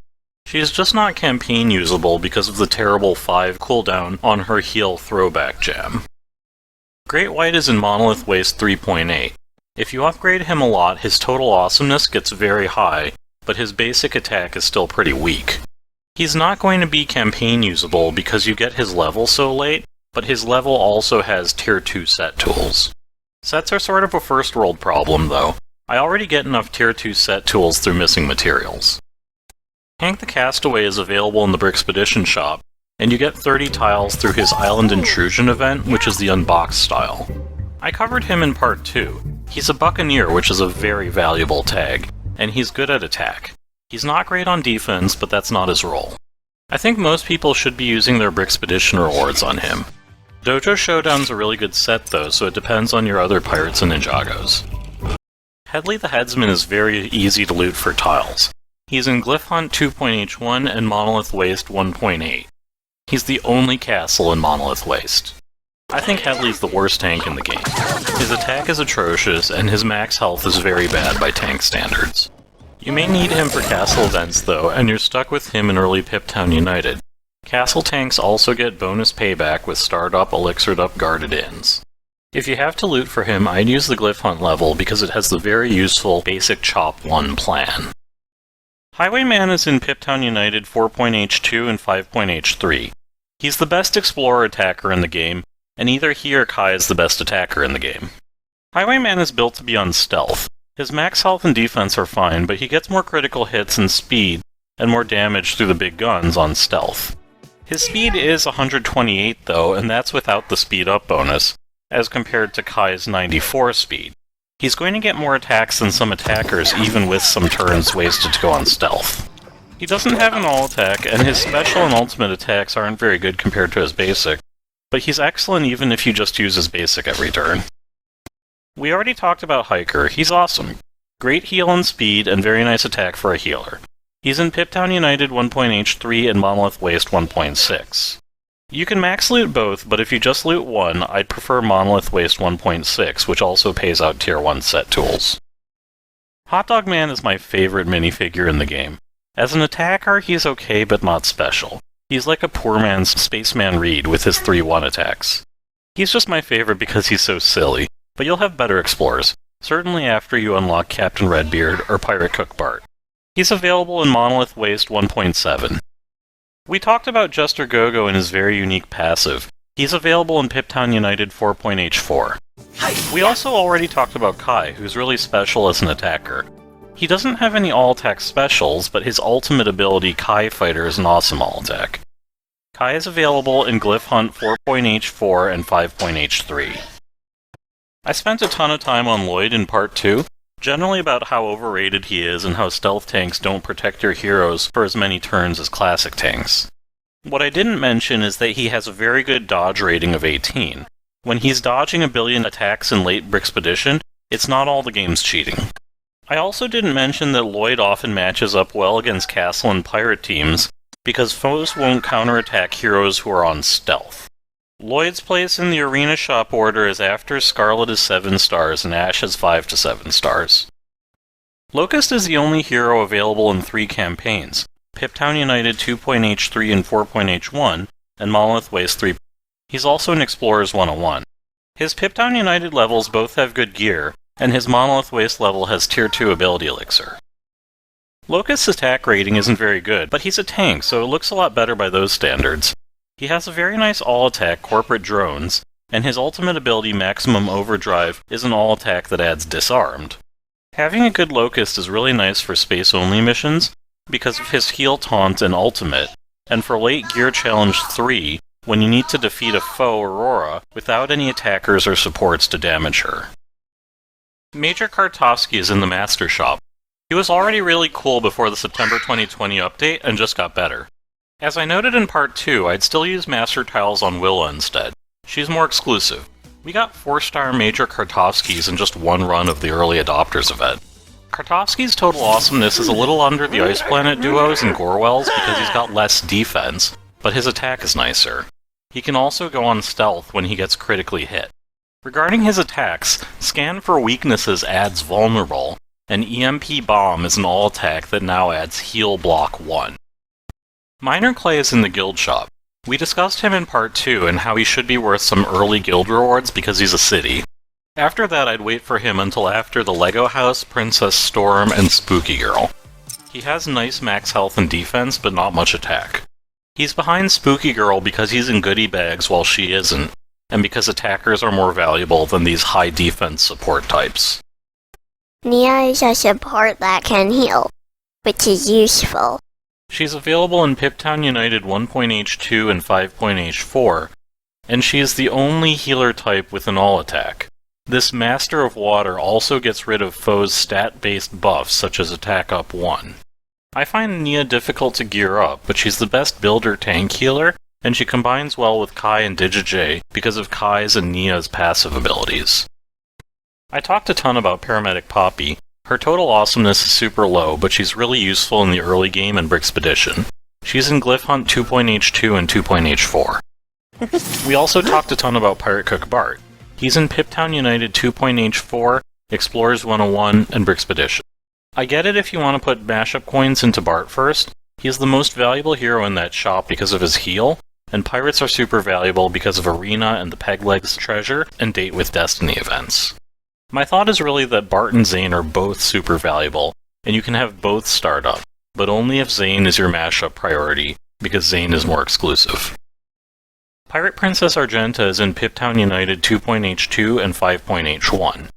She is just not campaign usable because of the terrible 5 cooldown on her heal throwback jam. Great White is in Monolith Waste 3.8. If you upgrade him a lot, his total awesomeness gets very high, but his basic attack is still pretty weak. He's not going to be campaign usable because you get his level so late, but his level also has Tier 2 set tools. Sets are sort of a first world problem though. I already get enough Tier 2 set tools through missing materials. Hank the Castaway is available in the Brickspedition shop, and you get 30 tiles through his Island Intrusion event, which is the Unboxed style. I covered him in part 2. He's a Buccaneer, which is a very valuable tag, and he's good at attack. He's not great on defense, but that's not his role. I think most people should be using their Brickspedition rewards on him. Dojo Showdown's a really good set though, so it depends on your other pirates and Ninjagos. Headley the Headsman is very easy to loot for tiles. He's in Glyph Hunt 2.H1 and Monolith Waste 1.8. He's the only castle in Monolith Waste. I think Headley's the worst tank in the game. His attack is atrocious, and his max health is very bad by tank standards. You may need him for castle events though, and you're stuck with him in early Piptown United. Castle tanks also get bonus payback with starred up, elixired up guarded inns. If you have to loot for him, I'd use the Glyph Hunt level because it has the very useful basic Chop 1 plan. Highwayman is in Piptown United 4.H2 and 5.H3. He's the best explorer attacker in the game, and either he or Kai is the best attacker in the game. Highwayman is built to be on stealth. His max health and defense are fine, but he gets more critical hits and speed, and more damage through the big guns on stealth. His speed is 128 though, and that's without the speed up bonus, as compared to Kai's 94 speed. He's going to get more attacks than some attackers, even with some turns wasted to go on stealth. He doesn't have an all attack, and his special and ultimate attacks aren't very good compared to his basic, but he's excellent even if you just use his basic every turn. We already talked about Hiker. He's awesome. Great heal and speed, and very nice attack for a healer. He's in Piptown United 1.H3 and Monolith Waste 1.6. You can max loot both, but if you just loot one, I'd prefer Monolith Waste 1.6, which also pays out Tier 1 set tools. Hot Dog Man is my favorite minifigure in the game. As an attacker, he's okay but not special. He's like a poor man's Spaceman Reed with his 3-1 attacks. He's just my favorite because he's so silly, but you'll have better explorers, certainly after you unlock Captain Redbeard or Pirate Cook Bart. He's available in Monolith Waste 1.7. We talked about Jester Gogo and his very unique passive. He's available in Piptown United 4.H4. We also already talked about Kai, who's really special as an attacker. He doesn't have any all-attack specials, but his ultimate ability, Kai Fighter, is an awesome all-attack. Kai is available in Glyph Hunt 4.H4 and 5.H3. I spent a ton of time on Lloyd in Part 2, generally about how overrated he is and how stealth tanks don't protect your heroes for as many turns as classic tanks. What I didn't mention is that he has a very good dodge rating of 18. When he's dodging a billion attacks in late Brixpedition, it's not all the game's cheating. I also didn't mention that Lloyd often matches up well against Castle and Pirate teams, because foes won't counterattack heroes who are on stealth. Lloyd's place in the arena shop order is after Scarlet is 7 stars and Ash is 5 to 7 stars. Locust is the only hero available in 3 campaigns, Piptown United 2.H3 and 4.H1, and Monolith Waste 3. He's also in Explorers 101. His Piptown United levels both have good gear, and his Monolith Waste level has Tier 2 ability elixir. Locust's attack rating isn't very good, but he's a tank, so it looks a lot better by those standards. He has a very nice all-attack Corporate Drones, and his ultimate ability Maximum Overdrive is an all-attack that adds Disarmed. Having a good Locust is really nice for space-only missions, because of his heal taunt and ultimate, and for late Gear Challenge 3, when you need to defeat a foe Aurora without any attackers or supports to damage her. Major Kartovsky is in the Master Shop. He was already really cool before the September 2020 update, and just got better. As I noted in Part 2, I'd still use Master Tiles on Willa instead. She's more exclusive. We got 4-star Major Kartovskys in just one run of the Early Adopters event. Kartovsky's total awesomeness is a little under the Ice Planet duos and Gorwell's because he's got less defense, but his attack is nicer. He can also go on stealth when he gets critically hit. Regarding his attacks, Scan for Weaknesses adds Vulnerable, and EMP Bomb is an all-attack that now adds Heal Block 1. Minor Clay is in the guild shop. We discussed him in Part 2 and how he should be worth some early guild rewards because he's a city. After that, I'd wait for him until after the Lego House, Princess Storm, and Spooky Girl. He has nice max health and defense, but not much attack. He's behind Spooky Girl because he's in goodie bags while she isn't, and because attackers are more valuable than these high defense support types. Nia is a support that can heal, which is useful. She's available in Piptown United 1.H2 and 5.H4, and she's the only healer type with an all-attack. This Master of Water also gets rid of foes' stat-based buffs, such as Attack Up 1. I find Nia difficult to gear up, but she's the best builder tank healer, and she combines well with Kai and Digijay because of Kai's and Nia's passive abilities. I talked a ton about Paramedic Poppy. Her total awesomeness is super low, but she's really useful in the early game and Brixpedition. She's in Glyph Hunt 2.H2 and 2.H4. We also talked a ton about Pirate Cook Bart. He's in Piptown United 2.H4, Explorers 101, and Brixpedition. I get it if you want to put mashup coins into Bart first. He's the most valuable hero in that shop because of his heal, and pirates are super valuable because of Arena and the Peglegs treasure and Date with Destiny events. My thought is really that Bart and Zane are both super valuable, and you can have both start up, but only if Zane is your mashup priority, because Zane is more exclusive. Pirate Princess Argenta is in Piptown United 2.H2 and 5.H1.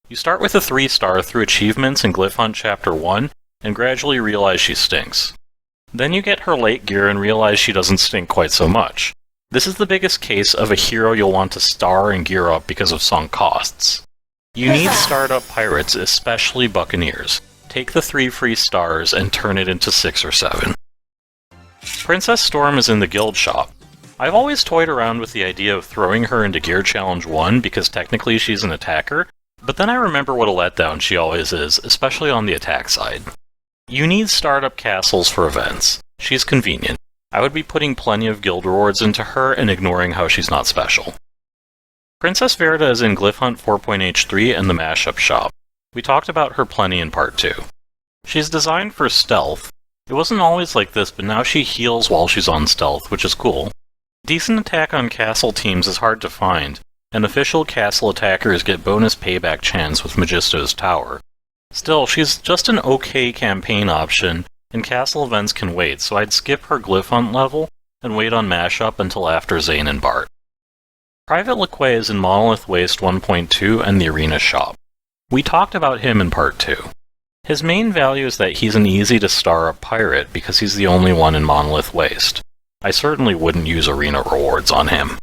You start with a 3-star through achievements in Glyph Hunt Chapter 1, and gradually realize she stinks. Then you get her late gear and realize she doesn't stink quite so much. This is the biggest case of a hero you'll want to star and gear up because of sunk costs. You need startup pirates, especially Buccaneers. Take the 3 free stars and turn it into 6 or 7. Princess Storm is in the guild shop. I've always toyed around with the idea of throwing her into Gear Challenge 1 because technically she's an attacker, but then I remember what a letdown she always is, especially on the attack side. You need startup castles for events. She's convenient. I would be putting plenty of guild rewards into her and ignoring how she's not special. Princess Verda is in Glyph Hunt 4.H3 and the Mashup Shop. We talked about her plenty in Part 2. She's designed for stealth. It wasn't always like this, but now she heals while she's on stealth, which is cool. Decent attack on castle teams is hard to find, and official castle attackers get bonus payback chance with Magisto's Tower. Still, she's just an okay campaign option, and castle events can wait, so I'd skip her Glyph Hunt level and wait on Mashup until after Zane and Bart. Private Lacquet is in Monolith Waste 1.2 and the Arena Shop. We talked about him in Part 2. His main value is that he's an easy-to-star-up pirate because he's the only one in Monolith Waste. I certainly wouldn't use Arena rewards on him.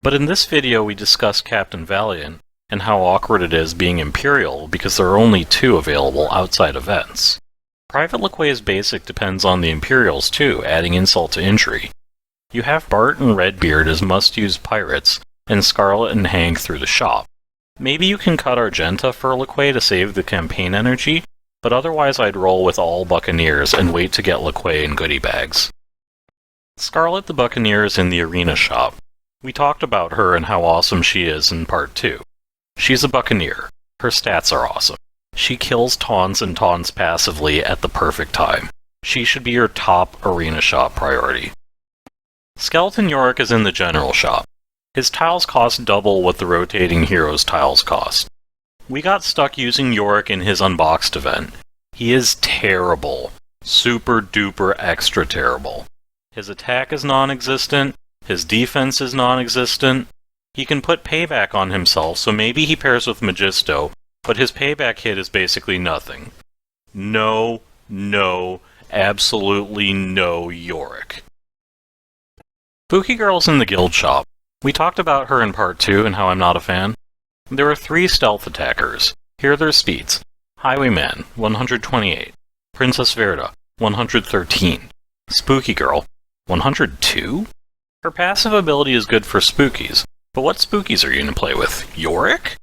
But in this video we discuss Captain Valiant, and how awkward it is being Imperial because there are only 2 available outside events. Private Lacquet's basic depends on the Imperials too, adding insult to injury. You have Bart and Redbeard as must-use pirates, and Scarlet and Hank through the shop. Maybe you can cut Argenta for Lacquet to save the campaign energy, but otherwise I'd roll with all Buccaneers and wait to get Lacquet in goodie bags. Scarlet the Buccaneer is in the Arena Shop. We talked about her and how awesome she is in Part 2. She's a Buccaneer. Her stats are awesome. She kills taunts and taunts passively at the perfect time. She should be your top Arena Shop priority. Skeleton Yorick is in the General Shop. His tiles cost double what the rotating hero's tiles cost. We got stuck using Yorick in his Unboxed event. He is terrible. Super duper extra terrible. His attack is non-existent, his defense is non-existent. He can put payback on himself, so maybe he pairs with Magisto, but his payback hit is basically nothing. No, absolutely no Yorick. Spooky Girl's in the guild shop. We talked about her in Part 2 and how I'm not a fan. There are 3 stealth attackers. Here are their speeds. Highwayman, 128. Princess Verda, 113. Spooky Girl, 102? Her passive ability is good for spookies, but what spookies are you going to play with? Yorick?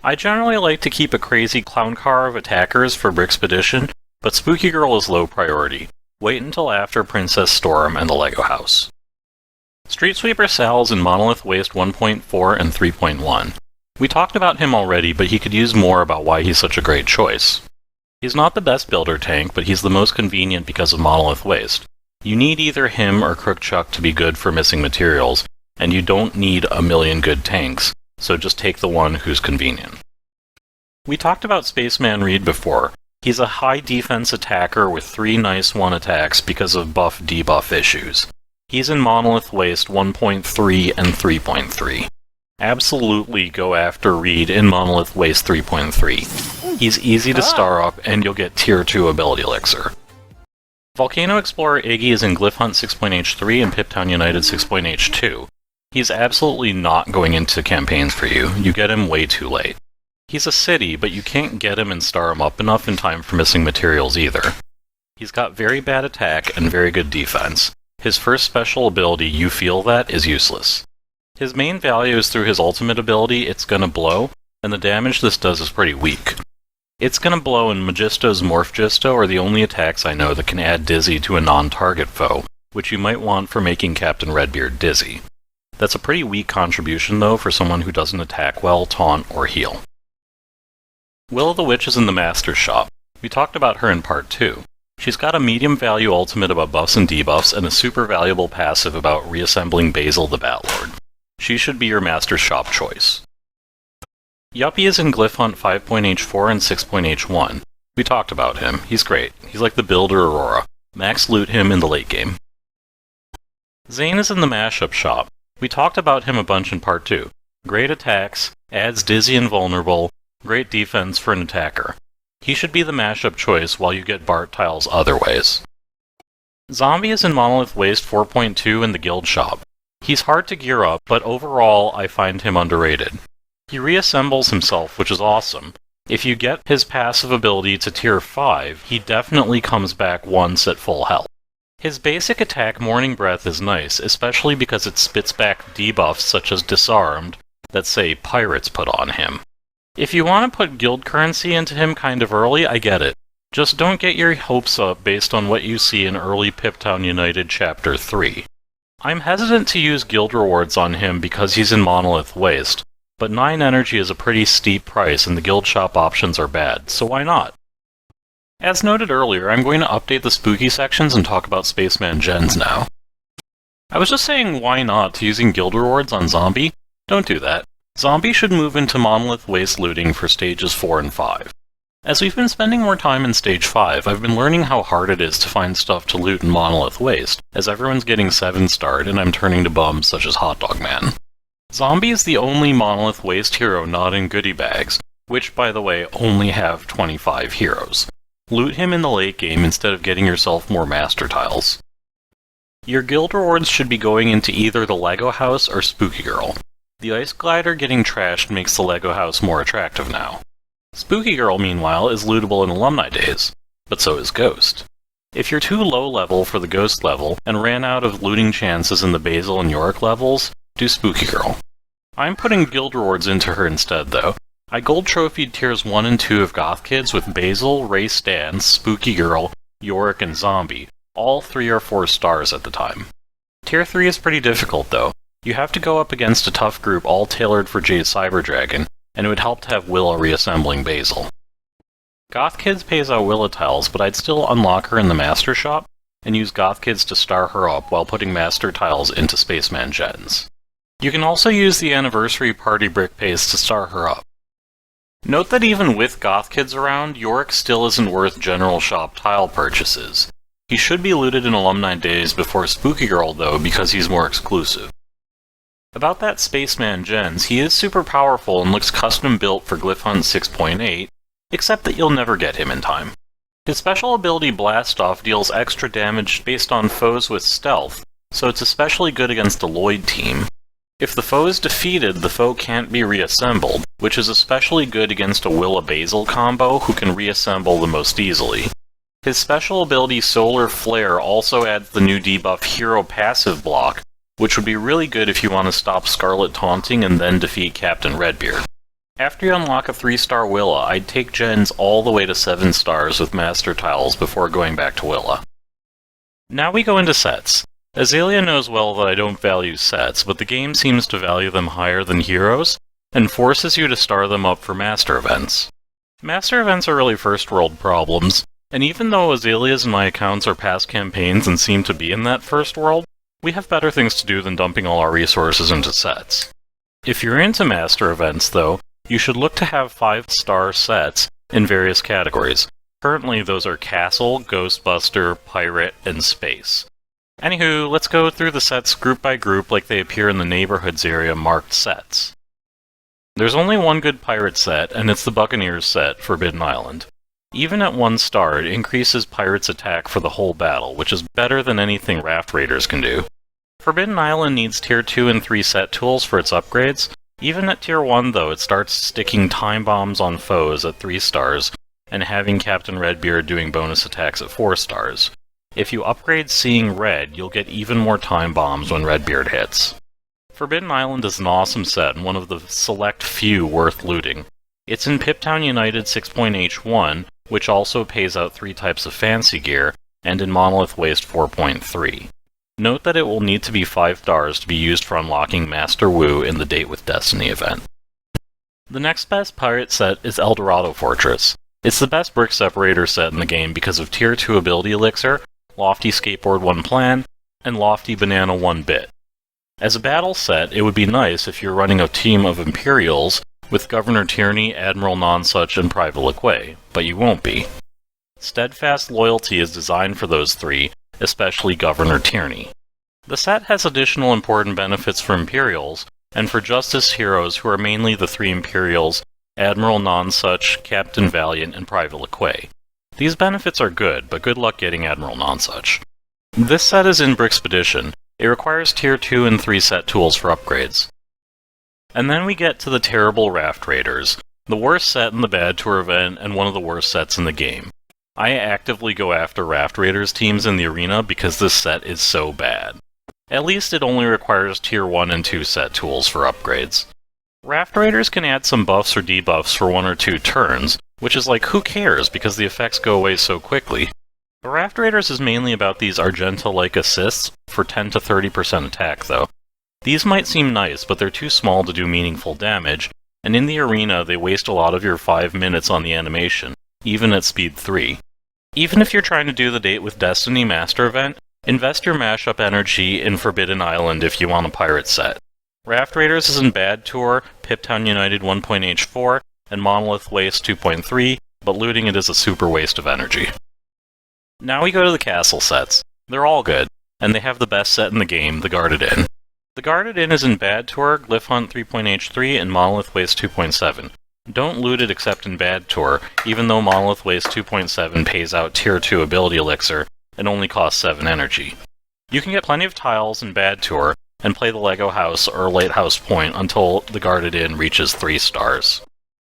I generally like to keep a crazy clown car of attackers for Brixpedition, but Spooky Girl is low priority. Wait until after Princess Storm and the Lego House. Street Sweeper Sal is in Monolith Waste 1.4 and 3.1. We talked about him already, but he could use more about why he's such a great choice. He's not the best builder tank, but he's the most convenient because of Monolith Waste. You need either him or Crook Chuck to be good for missing materials, and you don't need a million good tanks, so just take the one who's convenient. We talked about Spaceman Reed before. He's a high defense attacker with 3 nice 1 attacks because of buff-debuff issues. He's in Monolith Waste 1.3 and 3.3. Absolutely go after Reed in Monolith Waste 3.3. He's easy to star up, and you'll get Tier 2 ability elixir. Volcano Explorer Iggy is in Glyph Hunt 6.H3 and Piptown United 6.H2. He's absolutely not going into campaigns for you. You get him way too late. He's a city, but you can't get him and star him up enough in time for missing materials either. He's got very bad attack and very good defense. His first special ability, You Feel That, is useless. His main value is through his ultimate ability, It's Gonna Blow, and the damage this does is pretty weak. It's Gonna Blow and Magisto's Morphgisto are the only attacks I know that can add Dizzy to a non-target foe, which you might want for making Captain Redbeard dizzy. That's a pretty weak contribution though for someone who doesn't attack well, taunt, or heal. Will of the Witch is in the Master's Shop. We talked about her in Part 2. She's got a medium value ultimate about buffs and debuffs, and a super valuable passive about reassembling Basil the Batlord. She should be your Master Shop choice. Yuppie is in Glyph Hunt 5.H4 and 6.H1. We talked about him. He's great. He's like the Builder Aurora. Max loot him in the late game. Zane is in the Mashup Shop. We talked about him a bunch in Part 2. Great attacks, adds Dizzy and Vulnerable, great defense for an attacker. He should be the mashup choice while you get Bart tiles other ways. Zombie is in Monolith Waste 4.2 in the Guild Shop. He's hard to gear up, but overall I find him underrated. He reassembles himself, which is awesome. If you get his passive ability to tier 5, he definitely comes back once at full health. His basic attack Morning Breath is nice, especially because it spits back debuffs such as Disarmed that, say, pirates put on him. If you want to put guild currency into him kind of early, I get it. Just don't get your hopes up based on what you see in early Piptown United Chapter 3. I'm hesitant to use guild rewards on him because he's in Monolith Waste, but 9 energy is a pretty steep price and the guild shop options are bad, so why not? As noted earlier, I'm going to update the spooky sections and talk about Spaceman gens now. I was just saying why not to using guild rewards on Zombie. Don't do that. Zombie should move into Monolith Waste looting for stages 4 and 5. As we've been spending more time in stage 5, I've been learning how hard it is to find stuff to loot in Monolith Waste, as everyone's getting 7-starred and I'm turning to bums such as Hot Dog Man. Zombie is the only Monolith Waste hero not in goodie bags, which, by the way, only have 25 heroes. Loot him in the late game instead of getting yourself more master tiles. Your guild rewards should be going into either the Lego House or Spooky Girl. The Ice Glider getting trashed makes the Lego House more attractive now. Spooky Girl, meanwhile, is lootable in Alumni Days, but so is Ghost. If you're too low level for the Ghost level and ran out of looting chances in the Basil and Yorick levels, do Spooky Girl. I'm putting guild rewards into her instead, though. I gold trophied tiers 1 and 2 of Goth Kids with Basil, Ray Stans, Spooky Girl, Yorick, and Zombie. All 3 are 4 stars at the time. Tier 3 is pretty difficult, though. You have to go up against a tough group all tailored for Jade Cyberdragon, and it would help to have Willa reassembling Basil. Goth Kids pays out Willa tiles, but I'd still unlock her in the Master Shop, and use Goth Kids to star her up while putting Master tiles into Spaceman gens. You can also use the Anniversary Party Brick Paste to star her up. Note that even with Goth Kids around, Yorick still isn't worth General Shop tile purchases. He should be looted in Alumni Days before Spooky Girl, though, because he's more exclusive. About that Spaceman gens, he is super powerful and looks custom built for Glyph Hunt 6.8, except that you'll never get him in time. His special ability Blast Off deals extra damage based on foes with stealth, so it's especially good against the Lloyd team. If the foe is defeated, the foe can't be reassembled, which is especially good against a Willa Basil combo who can reassemble the most easily. His special ability Solar Flare also adds the new debuff Hero Passive block, which would be really good if you want to stop Scarlet taunting and then defeat Captain Redbeard. After you unlock a 3-star Willa, I'd take gens all the way to 7 stars with Master Tiles before going back to Willa. Now we go into sets. Azalea knows well that I don't value sets, but the game seems to value them higher than heroes, and forces you to star them up for Master Events. Master Events are really first world problems, and even though Azalea's and my accounts are past campaigns and seem to be in that first world, we have better things to do than dumping all our resources into sets. If you're into Master Events, though, you should look to have 5-star sets in various categories. Currently, those are Castle, Ghostbuster, Pirate, and Space. Anywho, let's go through the sets group by group like they appear in the Neighborhoods area marked sets. There's only one good pirate set, and it's the Buccaneers set, Forbidden Island. Even at 1 star, it increases Pirates' attack for the whole battle, which is better than anything Raft Raiders can do. Forbidden Island needs tier 2 and 3 set tools for its upgrades. Even at tier 1, though, it starts sticking time bombs on foes at 3 stars, and having Captain Redbeard doing bonus attacks at 4 stars. If you upgrade Seeing Red, you'll get even more time bombs when Redbeard hits. Forbidden Island is an awesome set and one of the select few worth looting. It's in Piptown United 6.H1, which also pays out 3 types of fancy gear, and in Monolith Waste 4.3. Note that it will need to be 5 stars to be used for unlocking Master Wu in the Date with Destiny event. The next best pirate set is Eldorado Fortress. It's the best brick separator set in the game because of Tier 2 ability elixir, Lofty Skateboard 1 plan, and Lofty Banana 1 bit. As a battle set, it would be nice if you're running a team of Imperials with Governor Tierney, Admiral Nonsuch, and Private Laquay, but you won't be. Steadfast Loyalty is designed for those three, especially Governor Tierney. The set has additional important benefits for Imperials, and for Justice heroes who are mainly the three Imperials, Admiral Nonsuch, Captain Valiant, and Private Laquay. These benefits are good, but good luck getting Admiral Nonsuch. This set is in Brickspedition. It requires Tier 2 and 3 set tools for upgrades. And then we get to the terrible Raft Raiders, the worst set in the Bad Tour event and one of the worst sets in the game. I actively go after Raft Raiders teams in the arena because this set is so bad. At least it only requires Tier 1 and 2 set tools for upgrades. Raft Raiders can add some buffs or debuffs for 1 or 2 turns, which is like, who cares, because the effects go away so quickly. The Raft Raiders is mainly about these Argenta-like assists for 10 to 30% attack, though. These might seem nice, but they're too small to do meaningful damage, and in the arena they waste a lot of your 5 minutes on the animation, even at speed 3. Even if you're trying to do the Date with Destiny Master event, invest your mashup energy in Forbidden Island if you want a pirate set. Raft Raiders is in Bad Tour, Piptown United 1.H4, and Monolith Waste 2.3, but looting it is a super waste of energy. Now we go to the castle sets. They're all good, and they have the best set in the game, the Guarded Inn. The Guarded Inn is in Bad Tour, Glyph Hunt 3.H3, and Monolith Waste 2.7. Don't loot it except in Bad Tour, even though Monolith Waste 2.7 pays out Tier 2 ability elixir and only costs 7 energy. You can get plenty of tiles in Bad Tour, and play the Lego House or Lighthouse Point until the Guarded Inn reaches 3 stars.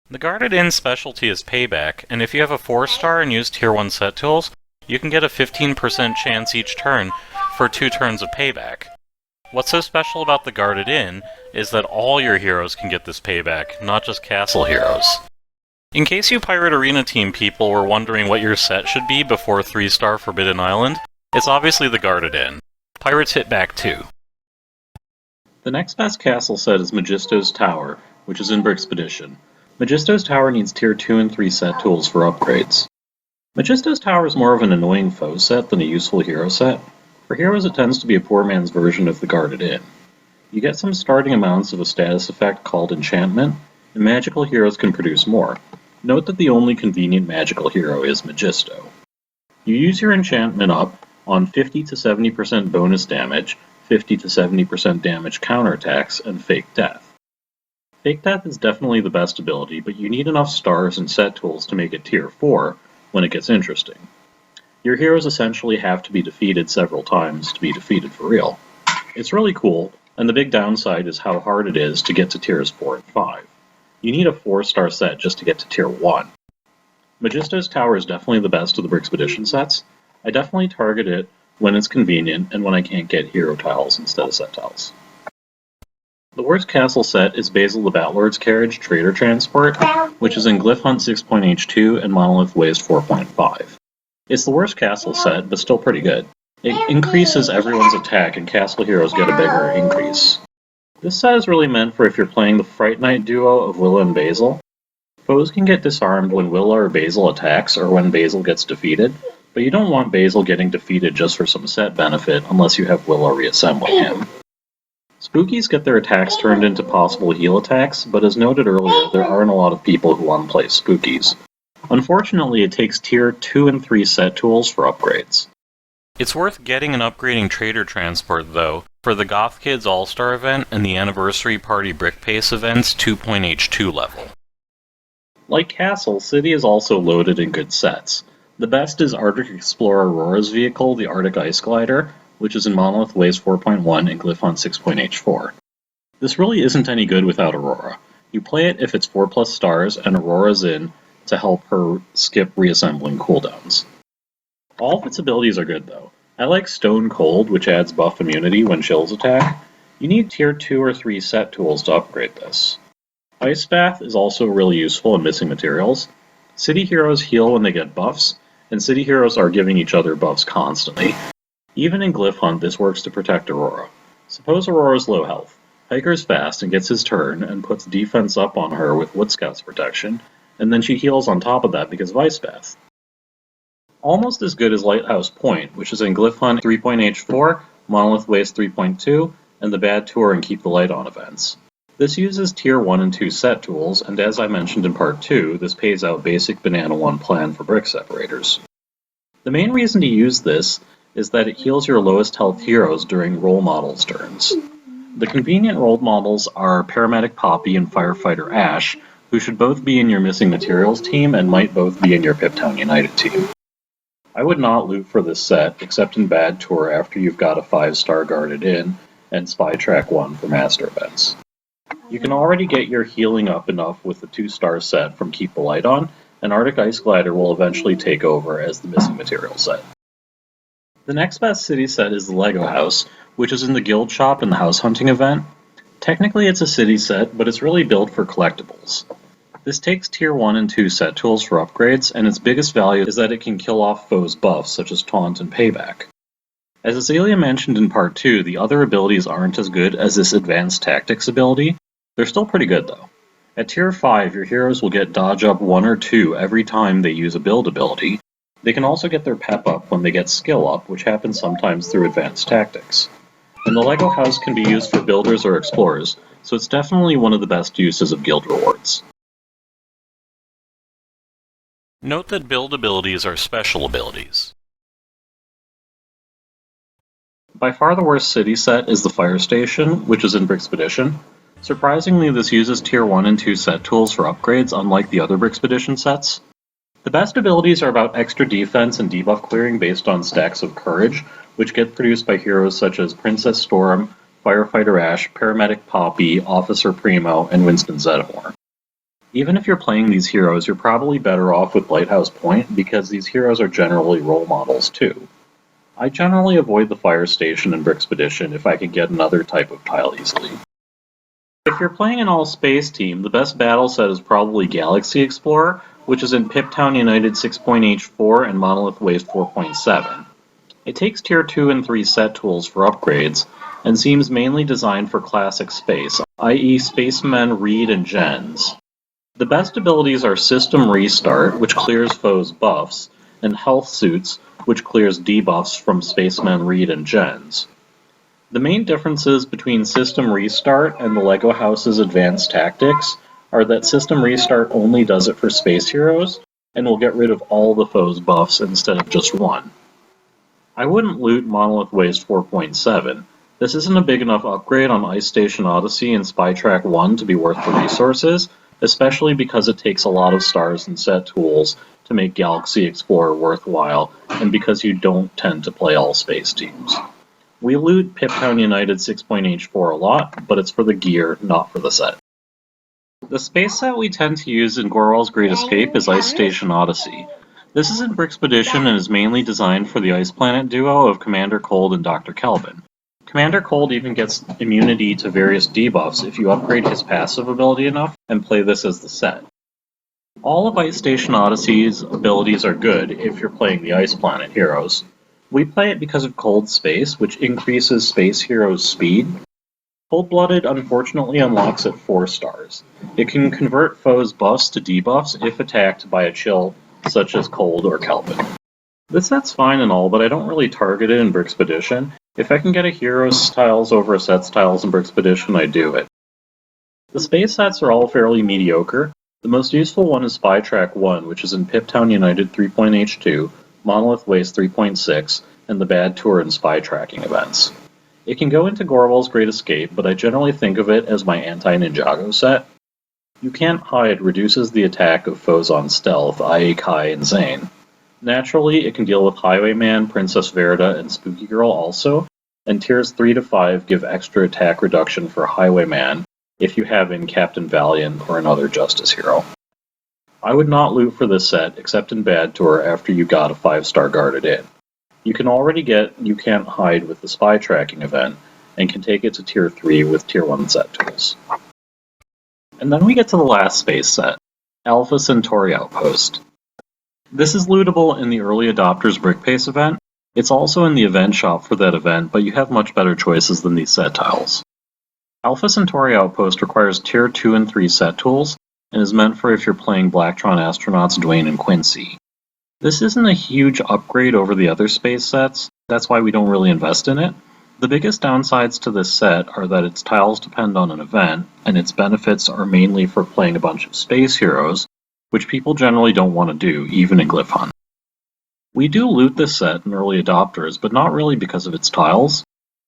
The Guarded Inn's specialty is payback, and if you have a 4-star and use Tier 1 set tools, you can get a 15% chance each turn for 2 turns of payback. What's so special about the Guarded Inn is that all your heroes can get this payback, not just castle heroes. In case you Pirate Arena team people were wondering what your set should be before 3-star Forbidden Island, it's obviously the Guarded Inn. Pirates hit back too. The next best castle set is Megisto's Tower, which is in Brickspedition. Megisto's Tower needs Tier 2 and 3 set tools for upgrades. Megisto's Tower is more of an annoying foe set than a useful hero set. For heroes it tends to be a poor man's version of the Guarded Inn. You get some starting amounts of a status effect called Enchantment, and magical heroes can produce more. Note that the only convenient magical hero is Megisto. You use your enchantment up on 50 to 70% bonus damage, 50 to 70% damage counterattacks, and Fake Death. Fake Death is definitely the best ability, but you need enough stars and set tools to make it Tier 4 when it gets interesting. Your heroes essentially have to be defeated several times to be defeated for real. It's really cool, and the big downside is how hard it is to get to Tiers 4 and 5. You need a 4-star set just to get to Tier 1. Megisto's Tower is definitely the best of the Brickspedition sets. I definitely target it when it's convenient and when I can't get hero tiles instead of set tiles. The worst castle set is Basil the Batlord's Carriage Trader Transport, which is in Glyph Hunt 6.H2 and Monolith Waste 4.5. It's the worst castle set, but still pretty good. It increases everyone's attack and castle heroes get a bigger increase. This set is really meant for if you're playing the Fright Knight duo of Willa and Basil. Foes can get disarmed when Willa or Basil attacks or when Basil gets defeated, but you don't want Basil getting defeated just for some set benefit unless you have Willa reassembling him. Spookies get their attacks turned into possible heal attacks, but as noted earlier, there aren't a lot of people who want to play Spookies. Unfortunately, it takes Tier 2 and 3 set tools for upgrades. It's worth getting and upgrading Trader Transport, though, for the Goth Kids All-Star event and the Anniversary Party Brick Pace event's 2.H2 level. Like Castle, City is also loaded in good sets. The best is Arctic Explorer Aurora's vehicle, the Arctic Ice Glider, which is in Monolith Waste 4.1 and Glyph Hunt 6.H4. This really isn't any good without Aurora. You play it if it's 4+ stars and Aurora's in to help her skip reassembling cooldowns. All of its abilities are good though. I like Stone Cold, which adds buff immunity when chills attack. You need Tier 2 or 3 set tools to upgrade this. Ice Bath is also really useful in missing materials. City heroes heal when they get buffs, and city heroes are giving each other buffs constantly. Even in Glyph Hunt, this works to protect Aurora. Suppose Aurora's low health. Hiker's fast and gets his turn and puts defense up on her with Wood Scout's protection, and then she heals on top of that because of Ice Bath. Almost as good as Lighthouse Point, which is in Glyph Hunt 3.H4, Monolith Waste 3.2, and the Bad Tour and Keep the Light On events. This uses Tier 1 and 2 set tools, and as I mentioned in Part 2, this pays out basic Banana 1 plan for brick separators. The main reason to use this is that it heals your lowest health heroes during role models' turns. The convenient role models are Paramedic Poppy and Firefighter Ash, who should both be in your Missing Materials team and might both be in your Piptown United team. I would not loot for this set, except in Bad Tour after you've got a 5-star guarded in, and Spy Track 1 for Master events. You can already get your healing up enough with the 2-star set from Keep the Light On, and Arctic Ice Glider will eventually take over as the Missing Materials set. The next best city set is the Lego House, which is in the Guild Shop in the House Hunting event. Technically it's a city set, but it's really built for collectibles. This takes Tier 1 and 2 set tools for upgrades, and its biggest value is that it can kill off foes' buffs such as Taunt and Payback. As Azalea mentioned in Part 2, the other abilities aren't as good as this Advanced Tactics ability. They're still pretty good though. At Tier 5, your heroes will get Dodge Up 1 or 2 every time they use a build ability. They can also get their Pep Up when they get Skill Up, which happens sometimes through Advanced Tactics. And the Lego House can be used for builders or explorers, so it's definitely one of the best uses of guild rewards. Note that build abilities are special abilities. By far the worst city set is the Fire Station, which is in Brixpedition. Surprisingly, this uses Tier 1 and 2 set tools for upgrades, unlike the other Brixpedition sets. The best abilities are about extra defense and debuff clearing based on stacks of courage, which get produced by heroes such as Princess Storm, Firefighter Ash, Paramedic Poppy, Officer Primo, and Winston Zeddemore. Even if you're playing these heroes, you're probably better off with Lighthouse Point because these heroes are generally role models too. I generally avoid the Fire Station in Brixpedition if I can get another type of tile easily. If you're playing an all-space team, the best battle set is probably Galaxy Explorer, which is in Piptown United 6.H4 and Monolith Waste 4.7. It takes Tier 2 and 3 set tools for upgrades, and seems mainly designed for classic space, i.e. Spacemen, Reed, and Gens. The best abilities are System Restart, which clears foes' buffs, and Health Suits, which clears debuffs from Spacemen, Reed, and Gens. The main differences between System Restart and the Lego House's Advanced Tactics are that System Restart only does it for space heroes, and will get rid of all the foes' buffs instead of just one. I wouldn't loot Monolith Waste 4.7. This isn't a big enough upgrade on Ice Station Odyssey and Spy Track 1 to be worth the resources, especially because it takes a lot of stars and set tools to make Galaxy Explorer worthwhile, and because you don't tend to play all space teams. We loot Piptown United 6.H4 a lot, but it's for the gear, not for the set. The space set we tend to use in Gorwal's Great Escape is Ice Station Odyssey. This is in Brixpedition and is mainly designed for the Ice Planet duo of Commander Cold and Dr. Kelvin. Commander Cold even gets immunity to various debuffs if you upgrade his passive ability enough and play this as the set. All of Ice Station Odyssey's abilities are good if you're playing the Ice Planet heroes. We play it because of Cold Space, which increases space heroes' speed. Cold-Blooded unfortunately unlocks at 4 stars. It can convert foes' buffs to debuffs if attacked by a chill such as Cold or Kelvin. This set's fine and all, but I don't really target it in Brixpedition. If I can get a hero's tiles over a set's tiles in Brixpedition, I do it. The space sets are all fairly mediocre. The most useful one is Spy Track 1, which is in Piptown United 3.H2, Monolith Waste 3.6, and the Bad Tour and Spy Tracking events. It can go into Gorwal's Great Escape, but I generally think of it as my anti-Ninjago set. You Can't Hide reduces the attack of foes on stealth, i.e. Kai and Zane. Naturally, it can deal with Highwayman, Princess Verda, and Spooky Girl also, and tiers 3 to 5 give extra attack reduction for Highwayman if you have in Captain Valiant or another Justice hero. I would not loot for this set except in Bad Tour after you got a 5-star guarded in. You can already get You Can't Hide with the Spy Tracking event, and can take it to Tier 3 with Tier 1 set tools. And then we get to the last space set, Alpha Centauri Outpost. This is lootable in the Early Adopters Brickpace event. It's also in the event shop for that event, but you have much better choices than these set tiles. Alpha Centauri Outpost requires Tier 2 and 3 set tools, and is meant for if you're playing Blacktron astronauts Dwayne and Quincy. This isn't a huge upgrade over the other space sets, that's why we don't really invest in it. The biggest downsides to this set are that its tiles depend on an event, and its benefits are mainly for playing a bunch of space heroes, which people generally don't want to do, even in Glyph Hunt. We do loot this set in Early Adopters, but not really because of its tiles.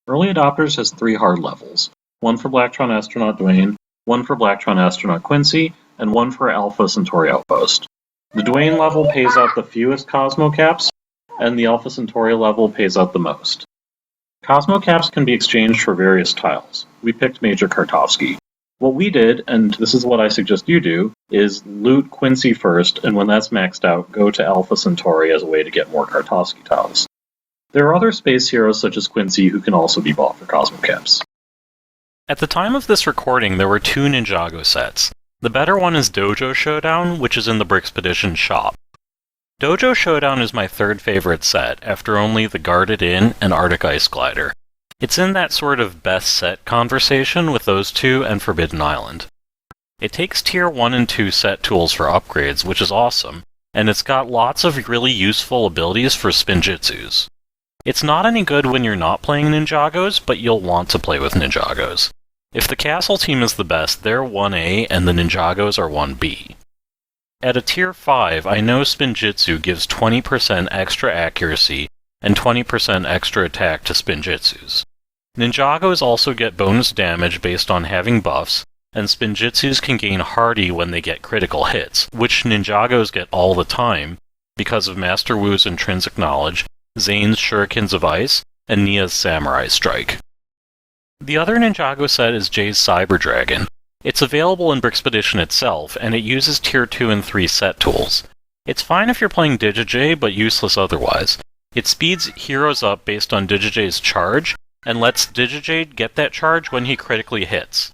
Early Adopters has 3 hard levels, one for Blacktron Astronaut Dwayne, one for Blacktron Astronaut Quincy, and one for Alpha Centauri Outpost. The Dwayne level pays out the fewest Cosmo Caps, and the Alpha Centauri level pays out the most. Cosmo Caps can be exchanged for various tiles. We picked Major Kartovsky. What we did, and this is what I suggest you do, is loot Quincy first, and when that's maxed out, go to Alpha Centauri as a way to get more Kartovsky tiles. There are other space heroes such as Quincy who can also be bought for Cosmo Caps. At the time of this recording, there were 2 Ninjago sets. The better one is Dojo Showdown, which is in the Brixpedition shop. Dojo Showdown is my 3rd favorite set, after only the Guarded Inn and Arctic Ice Glider. It's in that sort of best set conversation with those 2 and Forbidden Island. It takes Tier 1 and 2 set tools for upgrades, which is awesome, and it's got lots of really useful abilities for Spinjitzus. It's not any good when you're not playing Ninjagos, but you'll want to play with Ninjagos. If the Castle team is the best, they're 1A and the Ninjagos are 1B. At a Tier 5, I know Spinjitzu gives 20% extra accuracy and 20% extra attack to Spinjitzus. Ninjagos also get bonus damage based on having buffs, and Spinjitzus can gain hardy when they get critical hits, which Ninjagos get all the time because of Master Wu's intrinsic knowledge, Zane's Shurikens of Ice, and Nia's Samurai Strike. The other Ninjago set is Jay's Cyber Dragon. It's available in Brixpedition itself, and it uses Tier 2 and 3 set tools. It's fine if you're playing DigiJ, but useless otherwise. It speeds heroes up based on DigiJ's charge, and lets DigiJ get that charge when he critically hits.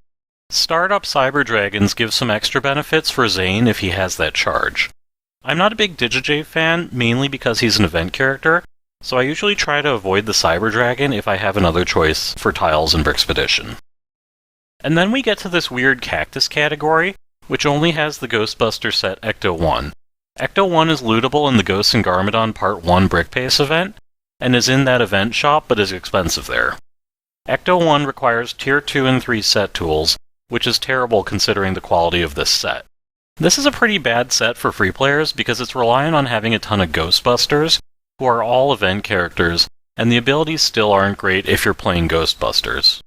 Startup Cyber Dragons give some extra benefits for Zane if he has that charge. I'm not a big DigiJ fan, mainly because he's an event character, so I usually try to avoid the Cyber Dragon if I have another choice for tiles in Brixpedition. And then we get to this weird cactus category, which only has the Ghostbuster set Ecto 1. Ecto 1 is lootable in the Ghosts and Garmadon Part 1 Brick Pace event, and is in that event shop but is expensive there. Ecto 1 requires Tier 2 and 3 set tools, which is terrible considering the quality of this set. This is a pretty bad set for free players because it's reliant on having a ton of Ghostbusters, who are all event characters, and the abilities still aren't great if you're playing Ghostbusters.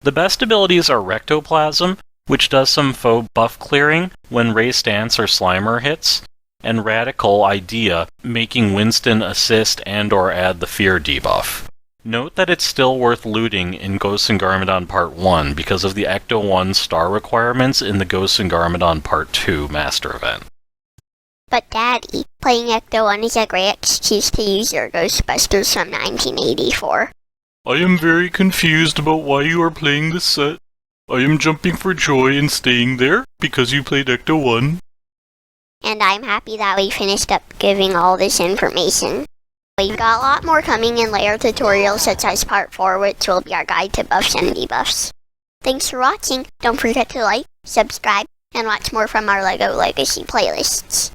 The best abilities are Rectoplasm, which does some faux buff clearing when Ray Stance or Slimer hits, and Radical Idea, making Winston assist and/or add the Fear debuff. Note that it's still worth looting in Ghosts and Garmadon Part 1 because of the Ecto 1 star requirements in the Ghosts and Garmadon Part 2 Master event. But Daddy, playing Ecto 1 is a great excuse to use your Ghostbusters from 1984. I am very confused about why you are playing this set. I am jumping for joy in staying there because you played Ecto 1. And I'm happy that we finished up giving all this information. We've got a lot more coming in later tutorials such as Part 4, which will be our guide to buffs and debuffs. Thanks for watching. Don't forget to like, subscribe, and watch more from our LEGO Legacy playlists.